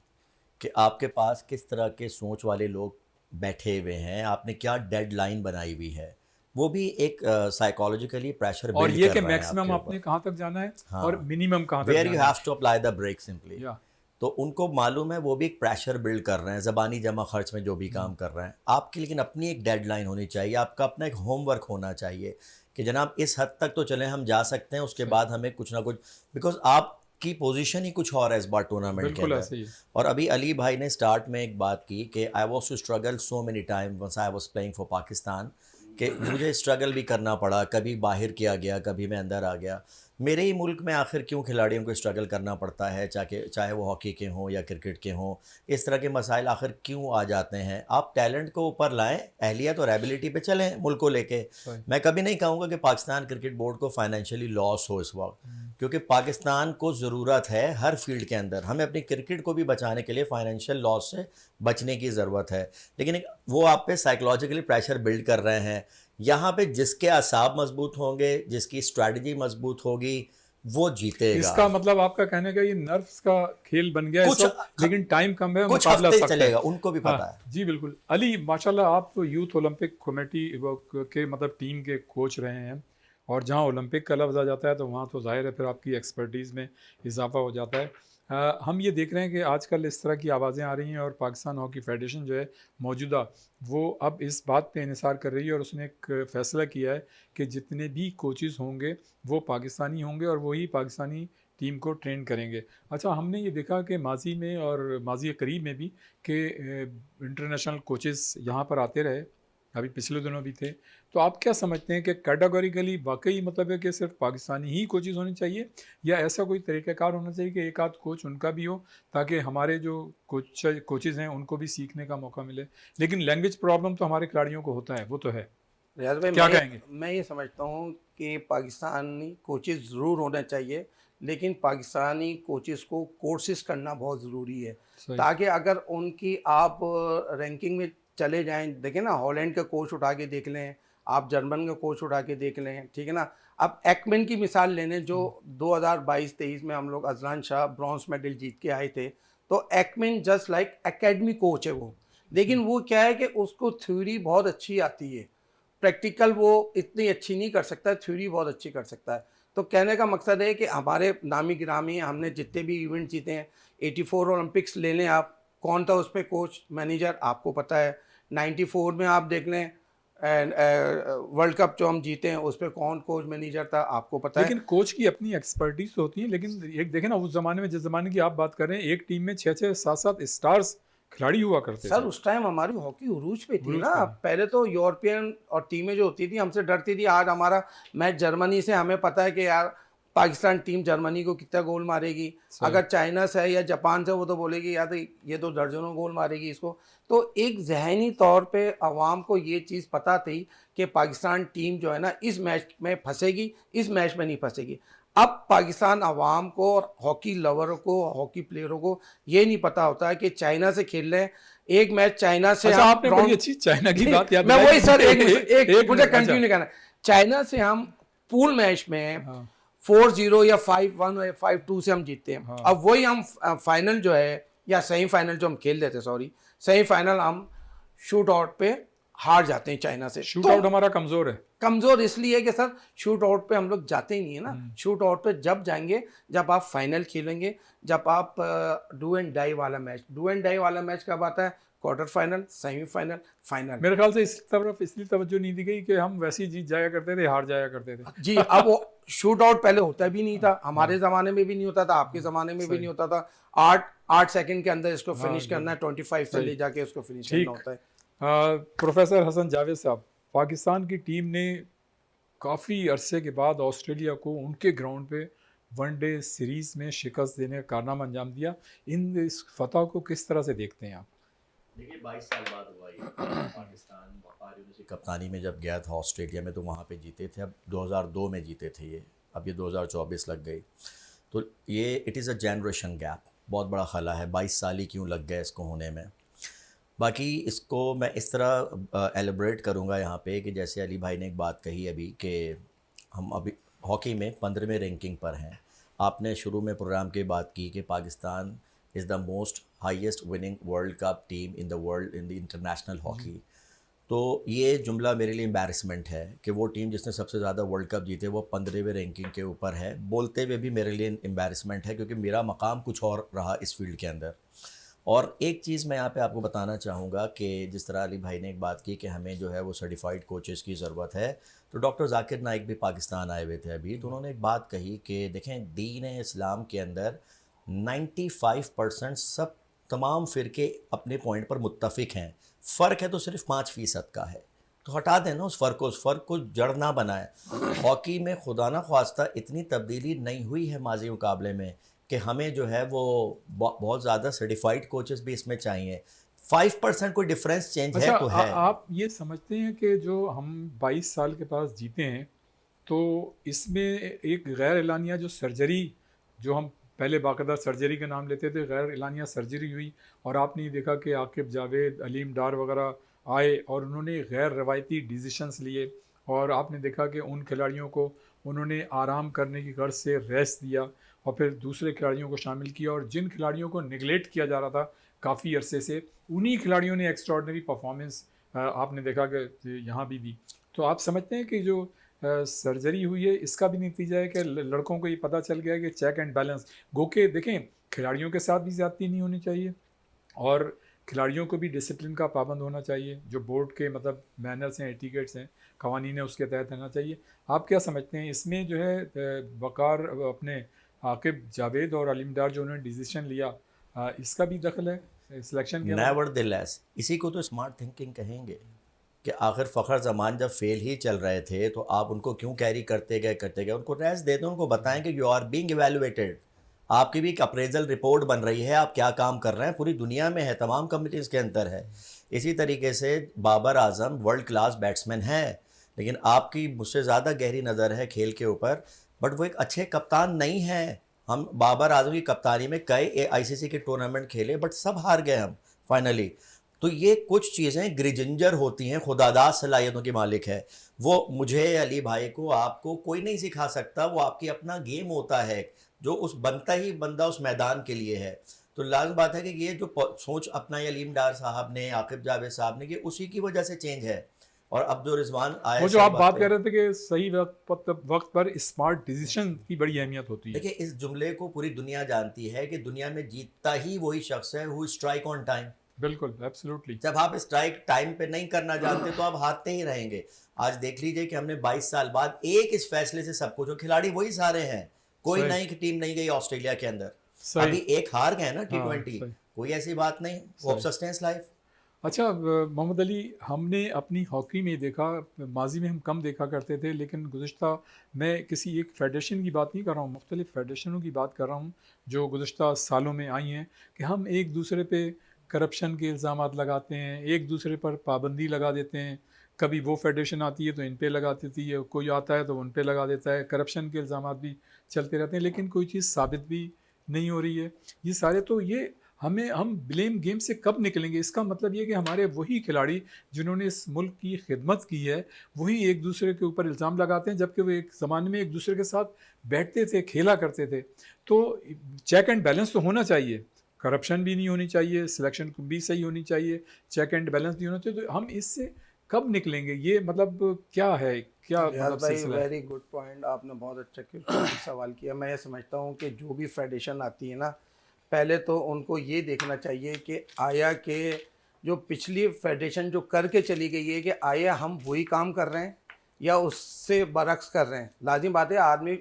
कि आपके पास किस तरह के सोच वाले लोग बैठे हुए हैं, आपने क्या डेडलाइन बनाई हुई है, वो भी एक साइकोलॉजिकली प्रेशर और बिल्ड ये कर कि रहा है मैक्सिमम आपके आपने ऊपर। कहाँ तक जाना है और हाँ, मिनिमम कहाँ तक वेयर यू जाना have to apply the brake है। सिंपली। या तो उनको मालूम है, वो भी एक प्रेशर बिल्ड कर रहे हैं ज़बानी जमा खर्च में जो भी काम कर रहे हैं आपकी, लेकिन अपनी एक डेडलाइन होनी चाहिए, आपका अपना एक होमवर्क होना चाहिए कि जनाब इस हद तक तो चले हम जा सकते हैं, उसके सही, बाद हमें कुछ ना कुछ, बिकॉज आपकी पोजीशन ही कुछ और है इस बार टूर्नामेंट के बिल्कुल अंदर। ऐसे ही है। और अभी अली भाई ने स्टार्ट में एक बात की कि I was to struggle so many time once I was playing for Pakistan, कि मुझे स्ट्रगल भी करना पड़ा, कभी बाहर किया गया, कभी मैं अंदर आ गया। मेरे ही मुल्क में आखिर क्यों खिलाड़ियों को स्ट्रगल करना पड़ता है, चाहे वो हॉकी के हों या क्रिकेट के हों, इस तरह के मसाइल आखिर क्यों आ जाते हैं। आप टैलेंट को ऊपर लाएं, अहलियत और एबिलिटी पे चलें मुल्क को लेके। सही, मैं कभी नहीं कहूँगा कि पाकिस्तान क्रिकेट बोर्ड को फाइनेंशियली लॉस हो इस वक्त, क्योंकि पाकिस्तान को ज़रूरत है हर फील्ड के अंदर, हमें अपनी क्रिकेट को भी बचाने के लिए फाइनेंशियल लॉस से बचने की ज़रूरत है। लेकिन वो आप पे साइकोलॉजिकली प्रेशर बिल्ड कर रहे हैं। यहाँ पे जिसके असाब मजबूत होंगे, जिसकी स्ट्रैटेजी मजबूत होगी, वो जीतेगा। इसका मतलब आपका कहने का ये नर्व्स का खेल बन गया है इस कुछ वक्त, लेकिन टाइम कम है, कुछ मुकाबला हफ्ते सख्त है। चलेगा, उनको भी पता हाँ है। जी, बिल्कुल। अली, माशाल्लाह आप यूथ ओलंपिक कमेटी के मतलब टीम के कोच रहे हैं, और जहाँ ओलंपिक का लफ्ज़ आ जाता है तो वहाँ तो ज़ाहिर है फिर आपकी एक्सपर्टीज़ में इजाफा हो जाता है। हम ये देख रहे हैं कि आजकल इस तरह की आवाज़ें आ रही हैं, और पाकिस्तान हॉकी फेडरेशन जो है मौजूदा, वो अब इस बात पे इन्हिसार कर रही है, और उसने एक फ़ैसला किया है कि जितने भी कोचेज़ होंगे वो पाकिस्तानी होंगे और वही पाकिस्तानी टीम को ट्रेन करेंगे। अच्छा, हमने ये देखा कि माजी में और माजी करीब में भी कि इंटरनेशनल कोचेस यहाँ पर आते रहे, अभी पिछले दिनों भी थे। तो आप क्या समझते हैं कि कैटेगोरिकली वाकई मतलब है कि सिर्फ पाकिस्तानी ही कोचेस होने चाहिए, या ऐसा कोई तरीक़ाकार होना चाहिए कि एक आध कोच उनका भी हो, ताकि हमारे जो कोचेस हैं उनको भी सीखने का मौका मिले? लेकिन लैंग्वेज प्रॉब्लम तो हमारे खिलाड़ियों को होता है, वो तो है। रियाज भाई, क्या कहेंगे? मैं ये समझता हूँ कि पाकिस्तानी कोचेज़ ज़रूर होने चाहिए, लेकिन पाकिस्तानी कोचेज़ को कोर्सेज़ करना बहुत ज़रूरी है, सही, ताकि अगर उनकी आप रैंकिंग में चले जाएं, देखें ना, हॉलैंड का कोच उठा के देख लें, आप जर्मन का कोच उठा के देख लें, ठीक है ना। अब एक्मेन की मिसाल लेने, जो 2022-23 में हम लोग अजलान शाह ब्रॉन्ज मेडल जीत के आए थे, तो एक्मेन जस्ट लाइक एकेडमी कोच है वो, लेकिन वो क्या है कि उसको थ्योरी बहुत अच्छी आती है, प्रैक्टिकल वो इतनी अच्छी नहीं कर सकता, थ्योरी बहुत अच्छी कर सकता है। तो कहने का मकसद है कि हमारे नामी गिरामी, हमने जितने भी इवेंट जीते हैं, 84 ओलंपिक्स ले लें आप, कौन था उस पर कोच मैनेजर आपको पता है, 94 में आप देख लें एंड वर्ल्ड कप जो हम जीते हैं उस पर कौन कोच मैनेजर था आपको पता है। लेकिन कोच की अपनी एक्सपर्टीज होती है, लेकिन एक देखें ना उस जमाने में, जिस जमाने की आप बात कर रहे हैं, एक टीम में 6-6, 7-7 स्टार्स खिलाड़ी हुआ करते सर थे। उस टाइम हमारी हॉकी उरूज पे थी उरूज ना, पे। पहले तो यूरोपियन और टीमें जो होती थी हमसे डरती थी। आज हमारा मैच जर्मनी से, हमें पता है कि यार पाकिस्तान टीम जर्मनी को कितना गोल मारेगी, सही। अगर चाइना से है या जापान से, वो तो बोलेगी यार ये तो दर्जनों गोल मारेगी इसको। तो एक जहनी तौर पे अवाम को ये चीज़ पता थी कि पाकिस्तान टीम जो है ना इस मैच में फंसेगी, इस मैच में नहीं फंसेगी। अब पाकिस्तान अवाम को और हॉकी लवरों को, हॉकी प्लेयरों को ये नहीं पता होता है कि चाइना से खेल रहे हैं, एक मैच चाइना से अच्छा, हम आपने बड़ी अच्छी चाइना की बात याद मैं दिलाई। वही सर एक मुझे मिनट, कंटिन्यू अच्छा। करना है। चाइना से हम पूल मैच में हाँ। 4-0 या 5-1 या 5-2 से हम जीतते हैं। हाँ। अब वही हम फाइनल जो है या सेमीफाइनल जो हम खेल रहे थे, सॉरी सेमीफाइनल, हम शूट आउट पे हार जाते हैं चाइना से। शूट तो आउट हमारा कमजोर है। कमजोर इसलिए है कि सर शूट आउट पे हम लोग जाते ही नहीं है ना। शूट आउट पे जब जाएंगे जब आप फाइनल खेलेंगे, जब आप डू एंड डाई वाला मैच, डू एंड डाई वाला मैच कब आता है, क्वार्टर फाइनल, सेमीफाइनल, फाइनल। मेरे ख्याल से इस तरफ इसलिए तवज्जो नहीं दी गई कि हम वैसे ही जीत जाया करते थे, हार जाया करते थे। जी, अब वो शूट आउट पहले होता भी नहीं था, हमारे ज़माने में भी नहीं होता था, आपके ज़माने में भी सही। नहीं होता था। 8 सेकंड के अंदर इसको फिनिश करना है, 25 से सही। ले जाके उसको फिनिश ठीक। करना होता है। प्रोफेसर हसन जावेद साहब, पाकिस्तान की टीम ने काफ़ी अरसे के बाद ऑस्ट्रेलिया को उनके ग्राउंड पे वनडे सीरीज़ में शिकस्त देने का कारनामा अंजाम दिया। इस फतह को किस तरह से देखते हैं आप? देखिए 22 साल बाद हुआ ये पाकिस्तान वक़ार यूनुस की कप्तानी में जब गया था ऑस्ट्रेलिया में, तो वहाँ पे जीते थे। अब 2002 में जीते थे ये, अब ये 2024 लग गई। तो ये it is a generation gap, बहुत बड़ा खला है। 22 साल ही क्यों लग गए इसको होने में। बाकी इसको मैं इस तरह एलिब्रेट करूँगा यहाँ पे कि जैसे अली भाई ने एक बात कही अभी कि हम अभी हॉकी में 15वें रैंकिंग पर हैं। आपने शुरू में प्रोग्राम की बात की कि Pakistan is the most highest winning world cup team in the world in the international hockey. तो ये जुमला मेरे लिए एम्बैरसमेंट है कि वो टीम जिसने सबसे ज़्यादा वर्ल्ड कप जीते वो 15वें रैंकिंग के ऊपर है। बोलते हुए भी मेरे लिए एम्बैरसमेंट है, क्योंकि मेरा मकाम कुछ और रहा इस फील्ड के अंदर। और एक चीज़ मैं यहाँ पे आपको बताना चाहूँगा कि जिस तरह अली भाई ने एक बात की कि हमें जो है वो सर्टिफाइड कोचेज़ की ज़रूरत है, तो डॉक्टर जाकिर नाइक भी पाकिस्तान आए हुए थे अभी, तो उन्होंने एक बात कही कि देखें दीन इस्लाम के अंदर 95% सब तमाम फ़िरके अपने पॉइंट पर मुत्तफ़िक हैं, फ़र्क है तो सिर्फ 5% का है। तो हटा दें ना उस फ़र्क को जड़ ना बनाए। हॉकी में खुदा ना ख्वास्ता इतनी तब्दीली नहीं हुई है माजी मुकाबले में कि हमें जो है वो बहुत ज़्यादा सर्टिफाइड कोचेस भी इसमें चाहिए। 5% कोई डिफरेंस चेंज अच्छा, है तो है। आप ये समझते हैं कि जो हम 22 साल के पास जीते हैं, तो इसमें एक गैर एलानिया जो सर्जरी, जो हम पहले बाकायदा सर्जरी का नाम लेते थे, गैर एलानिया सर्जरी हुई, और आपने ये देखा कि आकिब जावेद, अलीम डार वगैरह आए और उन्होंने गैर रवायती डिसीशंस लिए, और आपने देखा कि उन खिलाड़ियों को उन्होंने आराम करने की गर्ज से रेस्ट दिया और फिर दूसरे खिलाड़ियों को शामिल किया, और जिन खिलाड़ियों को निगलेक्ट किया जा रहा था काफ़ी अरसे से, उन्हीं खिलाड़ियों ने एक्स्ट्रॉर्डनरी परफॉर्मेंस आपने देखा कि यहाँ भी दी। तो आप समझते हैं कि जो सर्जरी हुई है इसका भी नतीजा है कि लड़कों को ये पता चल गया है कि चेक एंड बैलेंस, गो के देखें खिलाड़ियों के साथ भी ज़्यादती नहीं होनी चाहिए और खिलाड़ियों को भी डिसिप्लिन का पाबंद होना चाहिए, जो बोर्ड के मतलब मैनर्स हैं, एटिकेट्स हैं, कवानीन है, उसके तहत रहना चाहिए। आप क्या समझते हैं इसमें जो है वकार अपने आकिब जावेद और अलीम डार जो उन्होंने डिसीजन लिया, इसका भी दखल है सिलेक्शन के? नेवरदिलेस इसी को तो स्मार्ट थिंकिंग कहेंगे कि आखिर फ़खर जमान जब फेल ही चल रहे थे तो आप उनको क्यों कैरी करते गए। उनको रेस्ट दे दो, उनको बताएं कि यू आर बीइंग इवैल्यूएटेड, आपकी भी एक अप्रेजल रिपोर्ट बन रही है, आप क्या काम कर रहे हैं, पूरी दुनिया में है, तमाम कम्युनिटीज़ के अंदर है। इसी तरीके से Babar Azam world class batsman है, लेकिन आपकी मुझसे ज़्यादा गहरी नज़र है खेल के ऊपर, बट वो एक अच्छे कप्तान नहीं है। हम बाबर आजम की कप्तानी में कई ICC के टूर्नामेंट खेले बट सब हार गए हम फाइनली। तो ये कुछ चीज़ें ग्रिजिंजर होती हैं, खुदादाद सलाहियतों के मालिक है। वो मुझे, अली भाई को, आपको कोई नहीं सिखा सकता, वो आपकी अपना गेम होता है जो उस बनता ही बंदा उस मैदान के लिए है। तो लाज़िम बात है कि ये जो सोच अपनाई अलीम डार साहब ने, आकिब जावेद साहब ने, कि उसी की वजह से चेंज है। और अब जो रिजवान आया, वो जो आप बात कर रहे थे कि सही वक्त पर स्मार्ट डिसीजन की बड़ी अहमियत होती है। देखिए, इस जुमले को पूरी दुनिया जानती है कि दुनिया में जीतता ही वही शख्स है हु स्ट्राइक ऑन टाइम। बिल्कुल, एब्सोल्युटली। जब आप स्ट्राइक टाइम पे नहीं करना जानते तो आप हारते ही रहेंगे। आज देख लीजिए कि हमने 22 साल बाद एक इस फैसले से सब कुछ, और खिलाड़ी वही सारे हैं, कोई सही। नई टीम नहीं गई ऑस्ट्रेलिया के अंदर। सही। अभी एक हार गए ना हाँ, T20, सही। कोई ऐसी बात नहीं, वो सही। Sustains life. अच्छा मोहम्मद अली, हमने अपनी हॉकी में देखा, माजी में हम कम देखा करते थे, लेकिन गुज़श्ता, मैं किसी एक फेडरेशन की बात नहीं कर रहा हूँ, मुख्तलिफ़ फेडरेशनों की बात कर रहा हूँ जो गुज़श्ता सालों में आई हैं, कि हम एक दूसरे पे करप्शन के इल्ज़ामात लगाते हैं, एक दूसरे पर पाबंदी लगा देते हैं। कभी वो फेडरेशन आती है तो इन पे लगा देती है, कोई आता है तो उन पे लगा देता है, करप्शन के इल्ज़ामात भी चलते रहते हैं, लेकिन कोई चीज़ साबित भी नहीं हो रही है। ये सारे तो ये हम ब्लेम गेम से कब निकलेंगे? इसका मतलब ये कि हमारे वही खिलाड़ी जिन्होंने इस मुल्क की खिदमत की है, वही एक दूसरे के ऊपर इल्ज़ाम लगाते हैं, जबकि वो एक ज़माने में एक दूसरे के साथ बैठते थे, खेला करते थे। तो चेक एंड बैलेंस तो होना चाहिए, करप्शन भी नहीं होनी चाहिए, सिलेक्शन भी सही होनी चाहिए, चेक एंड बैलेंस भी होना चाहिए। तो हम इससे कब निकलेंगे? ये मतलब क्या है, क्या रियाज मतलब भाई, सिलसिला है? वेरी गुड पॉइंट, आपने बहुत अच्छा क्योंकि सवाल किया। मैं ये समझता हूँ कि जो भी फेडरेशन आती है ना, पहले तो उनको ये देखना चाहिए कि आया कि जो पिछली फेडरेशन जो करके चली गई है, कि आया हम वही काम कर रहे हैं या उससे बरक्स कर रहे हैं। लाजिम बात है, आदमी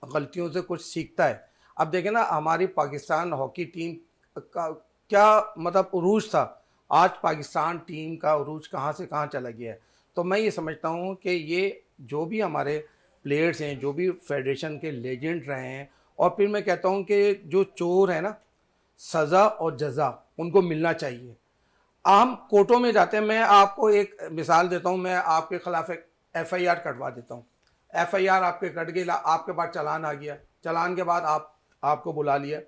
गलतियों से कुछ सीखता है। अब देखें ना, हमारी पाकिस्तान हॉकी टीम का क्या मतलब उरूज था, आज पाकिस्तान टीम का उरूज कहाँ से कहाँ चला गया है। तो मैं ये समझता हूँ कि ये जो भी हमारे प्लेयर्स हैं, जो भी फेडरेशन के लेजेंड रहे हैं, और फिर मैं कहता हूँ कि जो चोर है ना, सज़ा और जज़ा उनको मिलना चाहिए। हम कोर्टों में जाते हैं, मैं आपको एक मिसाल देता हूँ, मैं आपके खिलाफ एक FIR कटवा देता हूँ। FIR आपके कट गई, आपके पास चालान आ गया, चालान के बाद आपको बुला लिया,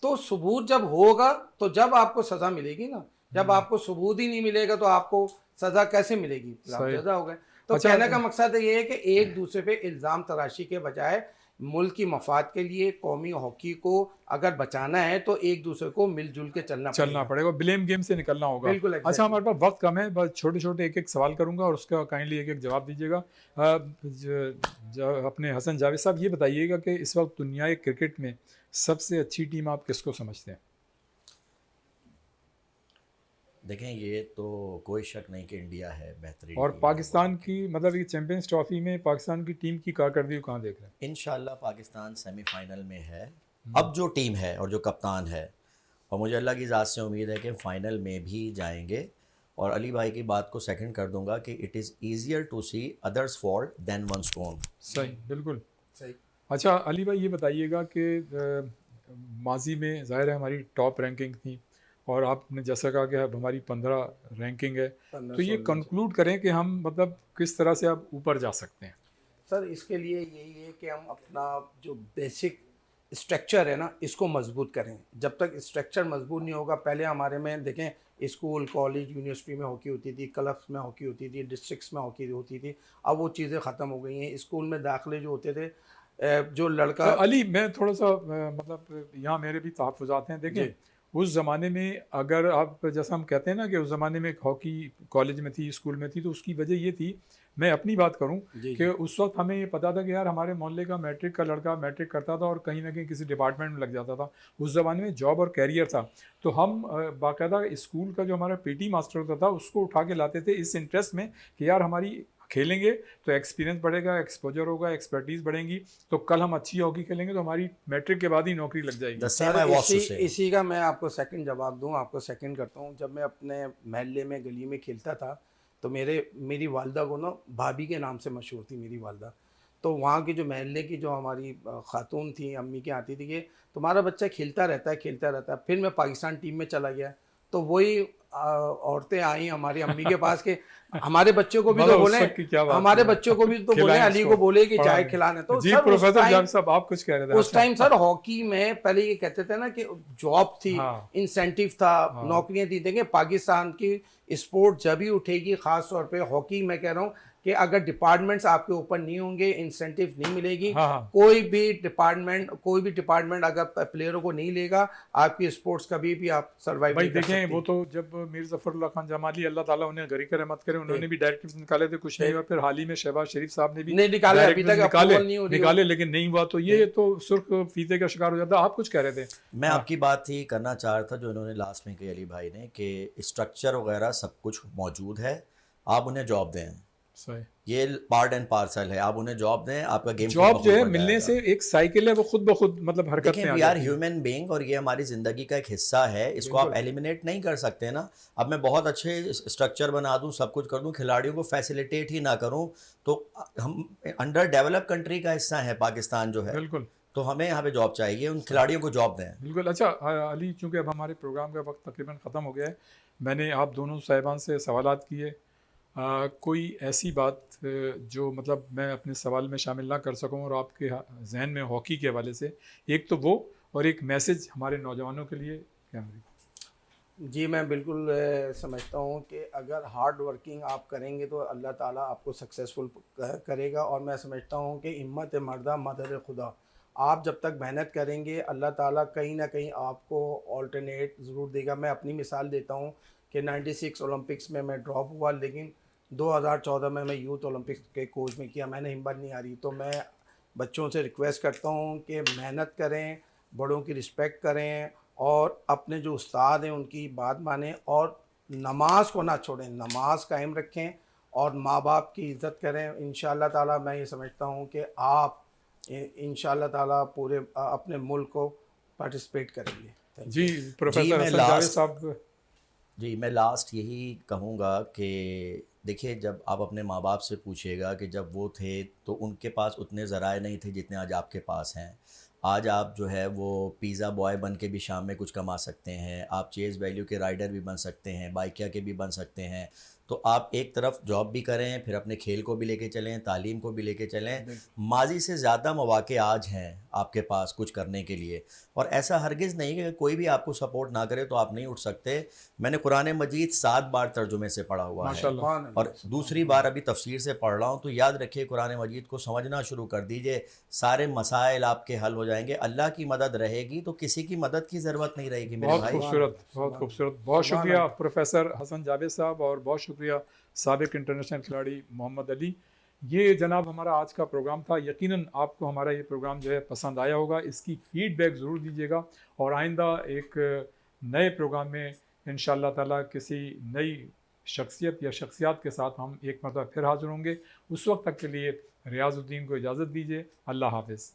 तो सबूत जब होगा तो जब आपको सज़ा मिलेगी ना। जब आपको सबूत ही नहीं मिलेगा तो आपको सज़ा कैसे मिलेगी? आप सही। जज़ा हो गए। तो अच्छा, कहने का मकसद ये है कि एक दूसरे पे इल्ज़ाम तराशी के बजाय मुल्क की मफाद के लिए कौमी हॉकी को अगर बचाना है तो एक दूसरे को मिलजुल के चलना पड़ेगा, ब्लेम गेम से निकलना होगा। बिल्कुल, अच्छा, एग्जैक्टली। हमारे पास वक्त कम है, बस छोटे छोटे एक एक सवाल करूंगा और उसका काइंडली एक एक जवाब दीजिएगा। अपने हसन जावेद साहब, ये बताइएगा कि इस वक्त दुनिया क्रिकेट में सबसे अच्छी टीम आप किसको समझते हैं? देखें, ये तो कोई शक नहीं कि इंडिया है बेहतरीन और टीम है पाकिस्तान वर्ल्ड की, मतलब ये चैंपियंस ट्रॉफी में पाकिस्तान की टीम की कारकर्दगी को कहाँ देख रहे हैं? की। इंशाल्लाह पाकिस्तान सेमीफाइनल में है। अब जो टीम है और जो कप्तान है, और मुझे अल्लाह की ज़ात से उम्मीद है कि फ़ाइनल में भी जाएंगे। और अली भाई की बात को सेकंड कर दूंगा कि it is easier to see others fault than one's own. सही, बिल्कुल सही। अच्छा अली भाई, ये बताइएगा कि माजी में ज़ाहिर है हमारी टॉप रैंकिंग थी, और आपने जैसा कहा कि अब हमारी 15 रैंकिंग है, तो ये 15-16 कंक्लूड करें कि हम मतलब किस तरह से अब ऊपर जा सकते हैं? सर, इसके लिए यही है कि हम अपना जो बेसिक स्ट्रक्चर है ना, इसको मजबूत करें। जब तक स्ट्रक्चर मजबूत नहीं होगा, पहले हमारे में देखें, स्कूल, कॉलेज, यूनिवर्सिटी में हॉकी होती थी, क्लब्स में हॉकी होती थी, डिस्ट्रिक्ट्स में हॉकी होती थी। अब वो चीज़ें ख़त्म हो गई हैं। स्कूल में दाखिले जो होते थे, जो लड़का अली, मैं थोड़ा सा मतलब यहाँ मेरे भी तहफ़्फ़ुज़ात हैं। देखें, जी। उस ज़माने में अगर आप, जैसा हम कहते हैं ना कि उस ज़माने में हॉकी कॉलेज में थी, स्कूल में थी, तो उसकी वजह ये थी, मैं अपनी बात करूं, जी कि उस वक्त हमें ये पता था कि यार हमारे मोहल्ले का मैट्रिक का लड़का मैट्रिक करता था और कहीं ना कहीं किसी डिपार्टमेंट में लग जाता था। उस ज़माने में जॉब और कैरियर था, तो हम बाकायदा स्कूल का जो हमारा PT मास्टर होता था उसको उठा के लाते थे इस इंटरेस्ट में कि यार हमारी खेलेंगे तो एक्सपीरियंस बढ़ेगा, एक्सपोजर होगा, एक्सपर्टीज़ बढ़ेंगी, तो कल हम अच्छी हॉकी खेलेंगे तो हमारी मैट्रिक के बाद ही नौकरी लग जाएगी। सर, इसी का मैं आपको सेकंड जवाब दूं, आपको सेकंड करता हूं। जब मैं अपने महल्ले में गली में खेलता था, तो मेरी वालदा को ना भाभी के नाम से मशहूर थी मेरी वालदा। तो वहाँ की जो महल्ले की जो हमारी खातून थी, अम्मी के आती थी कि तुम्हारा बच्चा खेलता रहता है। फिर मैं पाकिस्तान टीम में चला गया, तो वही औरतें आई हमारी अम्मी के पास के हमारे बच्चों को भी तो मतलब उस बोले, वक्त की क्या बात हमारे है। बच्चों को भी तो बोले, खिलाएं अली उसको, को बोले कि चाय पढ़ाएं। खिलाने। तो जी सर प्रोफेसर उस जावेद टाइम, साहब आप कुछ कह रहे थे। उस टाइम सर हॉकी में पहले ये कहते थे ना कि जॉब थी, हाँ। इंसेंटिव था, हाँ। नौकरियां थी। देखें पाकिस्तान की स्पोर्ट जब ही उठेगी, खास तौर पे हॉकी, मैं कह रहा हूँ कि अगर डिपार्टमेंट्स आपके ऊपर नहीं होंगे, इंसेंटिव नहीं मिलेगी, हाँ, हाँ। कोई भी डिपार्टमेंट अगर प्लेयरों को नहीं लेगा, आपकी स्पोर्ट्स कभी भी आप सर्वाइव भाई नहीं कर देखें, सकती। वो तो जब मीर जफरुल्लाह खान जमाली, अल्लाह ताला उन्हें गरीक रहमत करे, उन्होंने भी डायरेक्टिव्स निकाले थे, कुछ नहीं हुआ। फिर हाल ही में शहबाज शरीफ साहब ने भी नहीं निकाले, अभी तक निकाले अप्रूवल नहीं हो रही हो। लेकिन नहीं हुआ। तो ये तो सुर्ख फीते का शिकार हो जाता। आप कुछ कह रहे थे। मैं हाँ। आपकी बात ही करना चाह रहा था जो इन्होंने लास्ट में कही अली भाई ने, कि स्ट्रक्चर वगैरह सब कुछ मौजूद है, आप उन्हें जॉब दें। सही। ये पार्ट एंड पार्सल है, आप उन्हें जॉब दें, आपका गेम जॉब जो है मिलने से एक साइकिल है, वो खुद ब खुद मतलब हरकत देखें, में आ वी आर जाती है। ह्यूमन बीइंग और ये हमारी ज़िंदगी का एक हिस्सा है, इसको आप एलिमिनेट नहीं कर सकते ना। अब मैं बहुत अच्छे स्ट्रक्चर बना दूं, सब कुछ कर दूं, खिलाड़ियों को फैसिलिटेट ही ना करूं, तो हम अंडर डेवलप कंट्री का हिस्सा है पाकिस्तान जो है, बिल्कुल तो हमें यहाँ पे जॉब चाहिए, उन खिलाड़ियों को जॉब दें। बिल्कुल। अच्छा अली, चूंकि अब हमारे प्रोग्राम का वक्त तकरीबन ख़त्म हो गया है, मैंने आप दोनों साहिबान से सवालात किए। कोई ऐसी बात जो मतलब मैं अपने सवाल में शामिल ना कर सकूं और आपके जहन में हॉकी के हवाले से, एक तो वो, और एक मैसेज हमारे नौजवानों के लिए क्या है? जी मैं बिल्कुल समझता हूँ कि अगर हार्ड वर्किंग आप करेंगे तो अल्लाह ताला आपको सक्सेसफुल करेगा। और मैं समझता हूँ कि हिम्मत मर्दा मदद खुदा, आप जब तक मेहनत करेंगे अल्लाह ताला कहीं ना कहीं आपको ऑल्टरनेट ज़रूर देगा। मैं अपनी मिसाल देता हूँ कि 96 ओलंपिक्स में मैं ड्रॉप हुआ, लेकिन 2014 में मैं यूथ ओलंपिक्स के कोच में किया, मैंने हिम्मत नहीं हारी। तो मैं बच्चों से रिक्वेस्ट करता हूँ कि मेहनत करें, बड़ों की रिस्पेक्ट करें, और अपने जो उस्ताद हैं उनकी बात मानें, और नमाज को ना छोड़ें, नमाज कायम रखें, और माँ बाप की इज़्ज़त करें। इंशाअल्लाह ताला मैं ये समझता हूँ कि आप इंशाअल्लाह ताला पूरे अपने मुल्क को पार्टिसिपेट करेंगे। जी प्रोफेसर मैं हसन जावेद लास्ट साहब। जी मैं लास्ट यही कहूँगा कि देखिए, जब आप अपने माँ बाप से पूछिएगा कि जब वो थे तो उनके पास उतने ज़राए नहीं थे जितने आज आपके पास हैं। आज आप जो है वो पिज़्ज़ा बॉय बन के भी शाम में कुछ कमा सकते हैं, आप चेज़ वैल्यू के राइडर भी बन सकते हैं, बाइकिया के भी बन सकते हैं। तो आप एक तरफ जॉब भी करें, फिर अपने खेल को भी लेके चलें, तालीम को भी लेके चलें। माजी से ज़्यादा मौक़े आज हैं आपके पास कुछ करने के लिए, और ऐसा हरगिज़ नहीं कि कोई भी आपको सपोर्ट ना करे तो आप नहीं उठ सकते। मैंने कुरान मजीद 7 बार तर्जुमे से पढ़ा हुआ है, माशाल्लाह। और दूसरी बार अभी तफसीर से पढ़ रहा हूँ। तो याद रखिए, कुरान मजीद को समझना शुरू कर दीजिए, सारे मसाइल आपके हल हो जाएंगे। अल्लाह की मदद रहेगी तो किसी की मदद की ज़रूरत नहीं रहेगी मेरे बहुत भाई। खूबसूरत, बहुत खूबसूरत। बहुत शुक्रिया प्रोफेसर हसन जावेद साहब, और बहुत शुक्रिया साबिक इंटरनेशनल खिलाड़ी मोहम्मद अली। ये जनाब हमारा आज का प्रोग्राम था। यकीनन आपको हमारा ये प्रोग्राम जो है पसंद आया होगा। इसकी फ़ीडबैक ज़रूर दीजिएगा, और आइंदा एक नए प्रोग्राम में इंशाअल्लाह ताला किसी नई शख्सियत या शख्सियात के साथ हम एक मरतबा फिर हाज़िर होंगे। उस वक्त तक के लिए रियाज़ुद्दीन को इजाज़त दीजिए। अल्लाह हाफ़िज़।